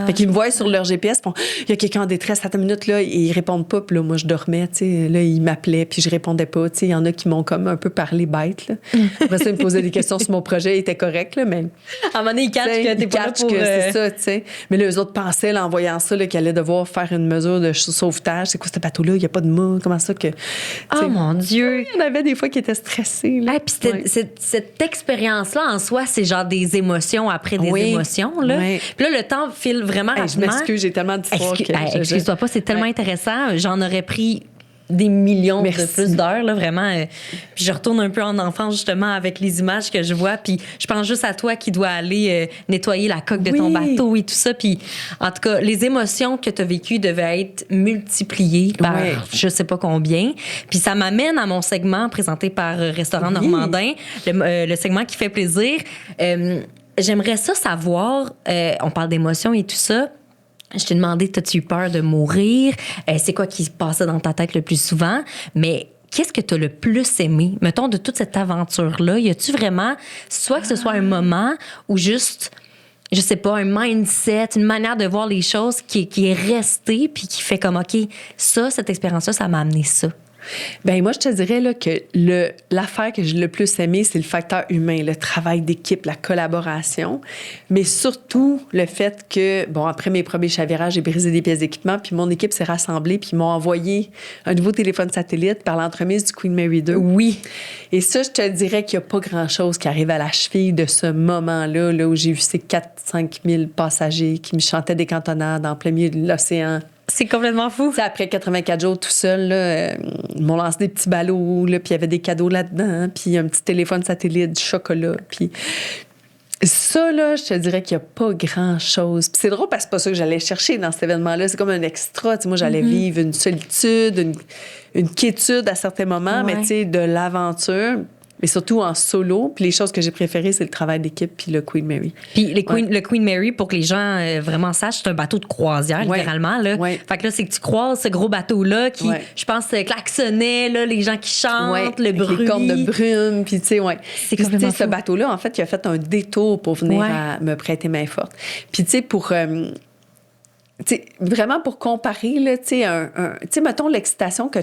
Fait qu'ils me voient sur leur GPS, font, il y a quelqu'un en détresse, à ta minute, là, et ils répondent pas, puis là, moi, je dormais, tu sais. Là, ils m'appelaient, puis je répondais pas, tu sais. Il y en a qui m'ont comme un peu parlé bête, là. Après ça, ils me posaient des questions sur mon projet, il était correct, là, mais. À un moment donné, ils catchent que t'es pas là pour. C'est ça, tu sais. Mais là, eux autres pensaient, là, en voyant ça, là, qu'ils allaient devoir faire une mesure de sauvetage. C'est quoi ce bateau-là? Il n'y a pas de mât. Comment ça que. Oh mon Dieu! Il y en avait des fois qui étaient stressés, là. Puis cette expérience-là, en soi, c'est genre des émotions après des émotions, là. Puis là, le temps file vraiment rapidement. Je m'excuse, j'ai tellement d'histoires que... Excuse-toi pas, c'est tellement intéressant. J'en aurais pris des millions de plus d'heures, là, vraiment. Puis je retourne un peu en enfance, justement, avec les images que je vois. Puis je pense juste à toi qui dois aller nettoyer la coque de ton bateau et tout ça. Puis en tout cas, les émotions que tu as vécues devaient être multipliées par je sais pas combien. Puis ça m'amène à mon segment présenté par Restaurant Normandin, le segment qui fait plaisir. J'aimerais ça savoir, on parle d'émotions et tout ça. Je t'ai demandé, t'as-tu eu peur de mourir? C'est quoi qui se passait dans ta tête le plus souvent? Mais qu'est-ce que t'as le plus aimé? Mettons, de toute cette aventure-là, y a-tu vraiment, soit que ce soit un moment ou juste, je sais pas, un mindset, une manière de voir les choses qui est restée puis qui fait comme, OK, ça, cette expérience-là, ça m'a amené ça. Ben moi, je te dirais là, que l'affaire que j'ai le plus aimé, c'est le facteur humain, le travail d'équipe, la collaboration, mais surtout le fait que, bon, après mes premiers chavirages, j'ai brisé des pièces d'équipement, puis mon équipe s'est rassemblée, puis ils m'ont envoyé un nouveau téléphone satellite par l'entremise du Queen Mary 2. Oui. Et ça, je te dirais qu'il n'y a pas grand-chose qui arrive à la cheville de ce moment-là, là, où j'ai vu ces 4-5 000 passagers qui me chantaient des cantonades en plein milieu de l'océan. C'est complètement fou. T'sais, après 84 jours tout seul, là, ils m'ont lancé des petits ballots, là, puis il y avait des cadeaux là-dedans, puis un petit téléphone satellite, du chocolat, puis ça, là, je te dirais qu'il n'y a pas grand-chose. Puis c'est drôle parce que c'est pas ça que j'allais chercher dans cet événement-là. C'est comme un extra. T'sais, moi, j'allais vivre une solitude, une quiétude à certains moments, mais tu sais, de l'aventure. Mais surtout en solo. Puis les choses que j'ai préférées, c'est le travail d'équipe puis le Queen Mary. Puis le Queen Mary, pour que les gens vraiment sachent, c'est un bateau de croisière, littéralement. Là. Fait que là, c'est que tu croises ce gros bateau-là qui, je pense, klaxonnait, là, les gens qui chantent, le bruit. Les cordes de brume. Puis, tu sais, C'est complètement fou. Ce bateau-là, en fait, il a fait un détour pour venir me prêter main forte. Puis, tu sais, pour... t'sais, vraiment pour comparer, là, tu sais, mettons l'excitation que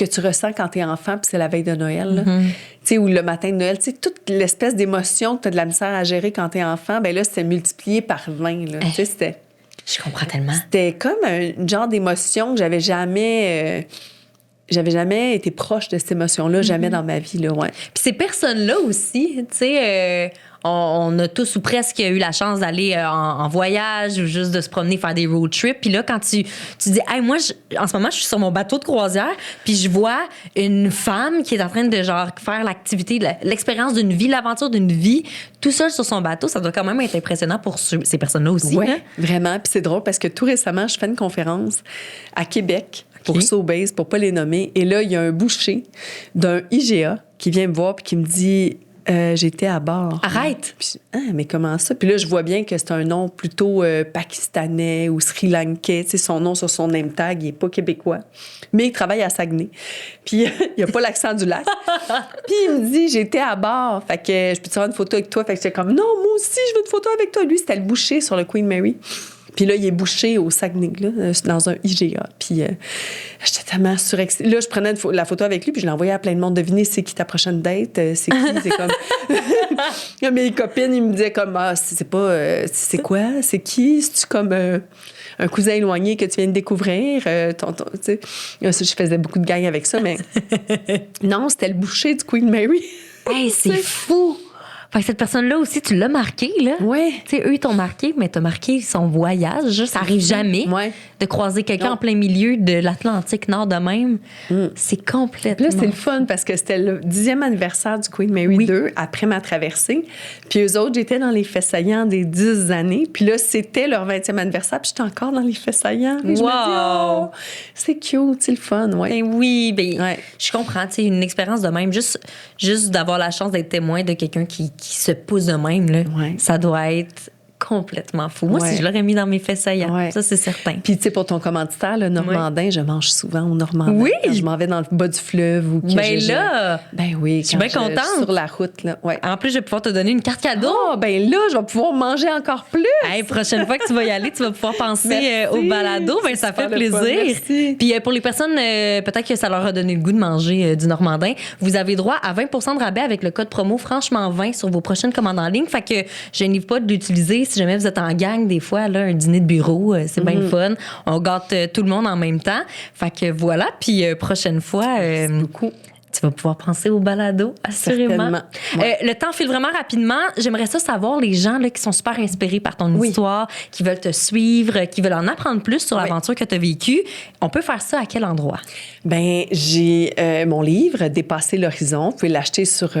tu ressens quand t'es enfant, puis c'est la veille de Noël, tu sais, ou le matin de Noël, tu sais, toute l'espèce d'émotion que t'as de la misère à gérer quand t'es enfant, ben là, c'était multiplié par 20, là. Tu sais, c'était... Je comprends tellement. C'était comme un genre d'émotion que j'avais jamais été proche de cette émotion-là, jamais dans ma vie, là, Puis ces personnes-là aussi, tu sais... On a tous ou presque eu la chance d'aller en voyage ou juste de se promener, faire des road trips. Puis là, quand tu dis, hey, moi, en ce moment, je suis sur mon bateau de croisière, puis je vois une femme qui est en train de genre faire l'activité, l'expérience d'une vie, l'aventure d'une vie, tout seul sur son bateau, ça doit quand même être impressionnant pour ces personnes-là aussi. Oui, hein? Vraiment. Puis c'est drôle parce que tout récemment, je fais une conférence à Québec pour Sobeys, pour pas les nommer. Et là, il y a un boucher d'un IGA qui vient me voir puis qui me dit... j'étais à bord. Arrête! Puis, mais comment ça? Puis là, je vois bien que c'est un nom plutôt pakistanais ou sri-lankais. Tu sais, son nom sur son name tag, il n'est pas québécois. Mais il travaille à Saguenay. Puis il n'a pas l'accent du lac. Puis il me dit, j'étais à bord. Fait que je peux te faire une photo avec toi. Fait que j'étais comme, non, moi aussi, je veux une photo avec toi. Lui, c'était le boucher sur le Queen Mary. Puis là, il est bouché au Saguenay, là, dans un IGA. Puis j'étais tellement surexcitée. Là, je prenais la photo avec lui, puis je l'envoyais à plein de monde. Devinez, c'est qui ta prochaine date? C'est qui? C'est comme... Mes copines, ils me disaient comme, c'est pas... c'est quoi? C'est qui? C'est-tu comme un cousin éloigné que tu viens de découvrir? Tu sais, je faisais beaucoup de gangs avec ça, mais non, c'était le boucher du Queen Mary. Hey, c'est fou! Fait que cette personne-là aussi, tu l'as marqué, là. Oui. Tu sais, eux, ils t'ont marqué, mais t'as marqué son voyage. Ça arrive jamais de croiser quelqu'un en plein milieu de l'Atlantique Nord de même. C'est complètement... Là, c'est le fun parce que c'était le 10e anniversaire du Queen Mary II après ma traversée. Puis eux autres, j'étais dans les faits saillants des 10 années. Puis là, c'était leur 20e anniversaire. Puis j'étais encore dans les faits saillants. Et je me dis, oh, c'est cute, c'est le fun. Ouais. Ben oui, je comprends. Tu sais, une expérience de même, juste d'avoir la chance d'être témoin de quelqu'un qui se pousse de même, là, ça doit être complètement fou. Moi, si je l'aurais mis dans mes faits saillants, ça, c'est certain. Puis, tu sais, pour ton commanditaire, le Normandin, je mange souvent au Normandin. Oui! Quand je m'en vais dans le bas du fleuve ou que ben oui, je suis bien contente. Sur la route, là. Ouais. En plus, je vais pouvoir te donner une carte cadeau. Oh, ben là, je vais pouvoir manger encore plus. Hey, prochaine fois que tu vas y aller, tu vas pouvoir penser au balado. Ben, ça fait plaisir. Puis, pour les personnes, peut-être que ça leur a donné le goût de manger du Normandin, vous avez droit à 20 % de rabais avec le code promo Franchement 20 sur vos prochaines commandes en ligne. Fait que je n'hésite pas de l'utiliser si jamais vous êtes en gang, des fois, là, un dîner de bureau, c'est bien le fun. On gâte tout le monde en même temps. Fait que voilà. Puis prochaine fois, tu vas pouvoir penser au balado, assurément. Le temps file vraiment rapidement. J'aimerais ça savoir les gens là, qui sont super inspirés par ton histoire, qui veulent te suivre, qui veulent en apprendre plus sur l'aventure que tu as vécue. On peut faire ça à quel endroit? Ben, j'ai mon livre, Dépasser l'horizon. Vous pouvez l'acheter sur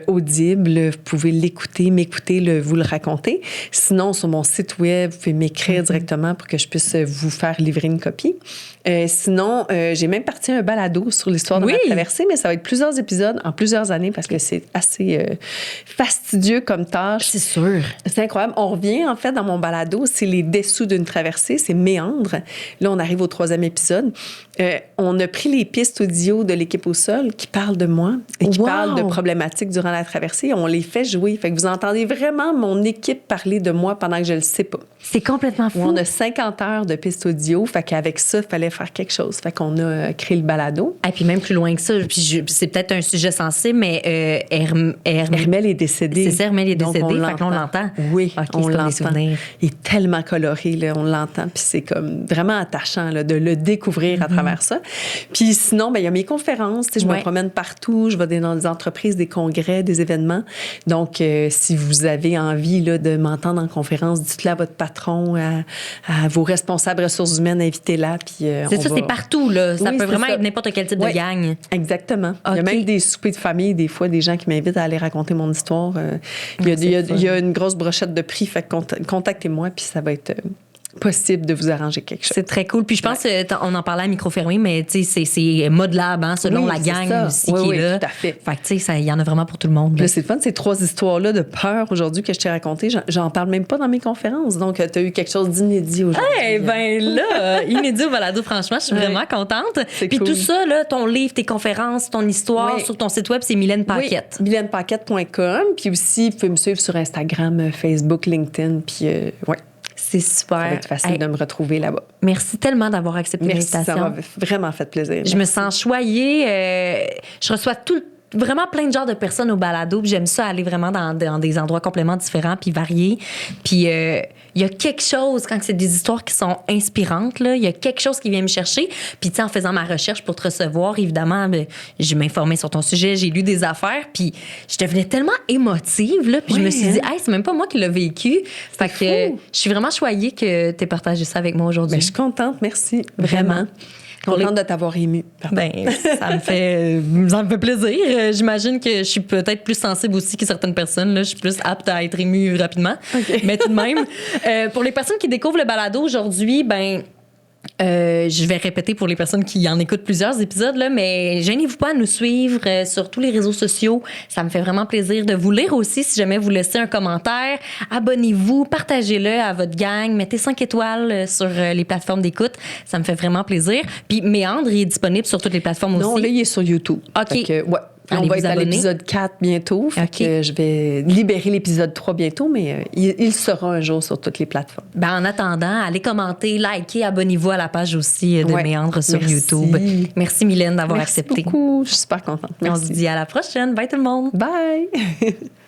Audible. Vous pouvez l'écouter, m'écouter, vous le raconter. Sinon, sur mon site web, vous pouvez m'écrire directement pour que je puisse vous faire livrer une copie. Sinon, j'ai même parti un balado sur l'histoire de ma traversée, mais ça va être plusieurs épisodes en plusieurs années parce que c'est assez fastidieux comme tâche. C'est sûr. C'est incroyable. On revient, en fait, dans mon balado, c'est les dessous d'une traversée, c'est méandre. Là, on arrive au 3e épisode. On a pris les pistes audio de l'équipe au sol qui parlent de moi et qui parlent de problématiques durant la traversée. On les fait jouer. Fait que vous entendez vraiment mon équipe parler de moi pendant que je le sais pas. C'est complètement fou. On a 50 heures de pistes audio. Fait qu'avec ça, il fallait faire quelque chose. Fait qu'on a créé le balado. Et puis même plus loin que ça, puis c'est peut-être un sujet sensible, mais Hermel est décédé. C'est ça, Hermel est décédé. Fait qu'on l'entend. Oui, okay, on l'entend. Il est tellement coloré, là, on l'entend. Puis c'est comme vraiment attachant là, de le découvrir à travers ça. Puis sinon, ben il y a mes conférences. Je me promène partout. Je vais dans des entreprises, des congrès, des événements. Donc, si vous avez envie là, de m'entendre en conférence, dites-le à votre patron, à vos responsables ressources humaines, invitez-la. Puis c'est partout. Là. Ça peut vraiment être n'importe quel type de gang. Exactement. Okay. Il y a même des soupers de famille, des fois, des gens qui m'invitent à aller raconter mon histoire. Il y a une grosse brochette de prix. Fait que contactez-moi, puis ça va être possible de vous arranger quelque chose. C'est très cool. Puis je pense on en parlait à micro fermé, mais tu sais, c'est modelable selon la gang aussi qui est là. Tout à fait. Fait que tu sais, il y en a vraiment pour tout le monde. Là, c'est le fun, ces 3 histoires-là de peur aujourd'hui que je t'ai racontées. J'en parle même pas dans mes conférences. Donc, tu as eu quelque chose d'inédit aujourd'hui. Eh ben là, inédit au balado, franchement, je suis vraiment contente. Puis cool. Tout ça, là, ton livre, tes conférences, ton histoire sur ton site web, c'est Mylène Paquette. Oui, MylènePaquette.com. Puis aussi, vous pouvez me suivre sur Instagram, Facebook, LinkedIn. Puis, c'est super. Ça va être facile de me retrouver là-bas. Merci tellement d'avoir accepté l'invitation. Ça m'a vraiment fait plaisir. Je me sens choyée. Je reçois vraiment plein de genres de personnes au balado. Puis j'aime ça aller vraiment dans des endroits complètement différents puis variés. Puis il y a quelque chose, quand c'est des histoires qui sont inspirantes, il y a quelque chose qui vient me chercher. Puis tu sais, en faisant ma recherche pour te recevoir, évidemment, je m'informais sur ton sujet, j'ai lu des affaires, puis je devenais tellement émotive, là, puis je me suis dit, hey, c'est même pas moi qui l'ai vécu. Fait que je suis vraiment choyée que tu aies partagé ça avec moi aujourd'hui. Ben, je suis contente, merci. Vraiment. Contente de t'avoir émue. Ben, ça me fait plaisir. J'imagine que je suis peut-être plus sensible aussi que certaines personnes. Là. Je suis plus apte à être émue rapidement. Okay. Mais tout de même, pour les personnes qui découvrent le balado aujourd'hui, je vais répéter pour les personnes qui en écoutent plusieurs épisodes, là, mais gênez-vous pas à nous suivre sur tous les réseaux sociaux. Ça me fait vraiment plaisir de vous lire aussi. Si jamais vous laissez un commentaire, abonnez-vous, partagez-le à votre gang, mettez 5 étoiles sur les plateformes d'écoute. Ça me fait vraiment plaisir. Puis Méandre, il est disponible sur toutes les plateformes aussi. Non, là, il est sur YouTube. OK. On va être à l'épisode 4 bientôt. Je vais libérer l'épisode 3 bientôt, mais il sera un jour sur toutes les plateformes. En attendant, allez commenter, liker, abonnez-vous à la page aussi de Méandre sur YouTube. Merci Mylène d'avoir accepté. Merci beaucoup. Je suis super contente. Merci. On se dit à la prochaine. Bye tout le monde. Bye.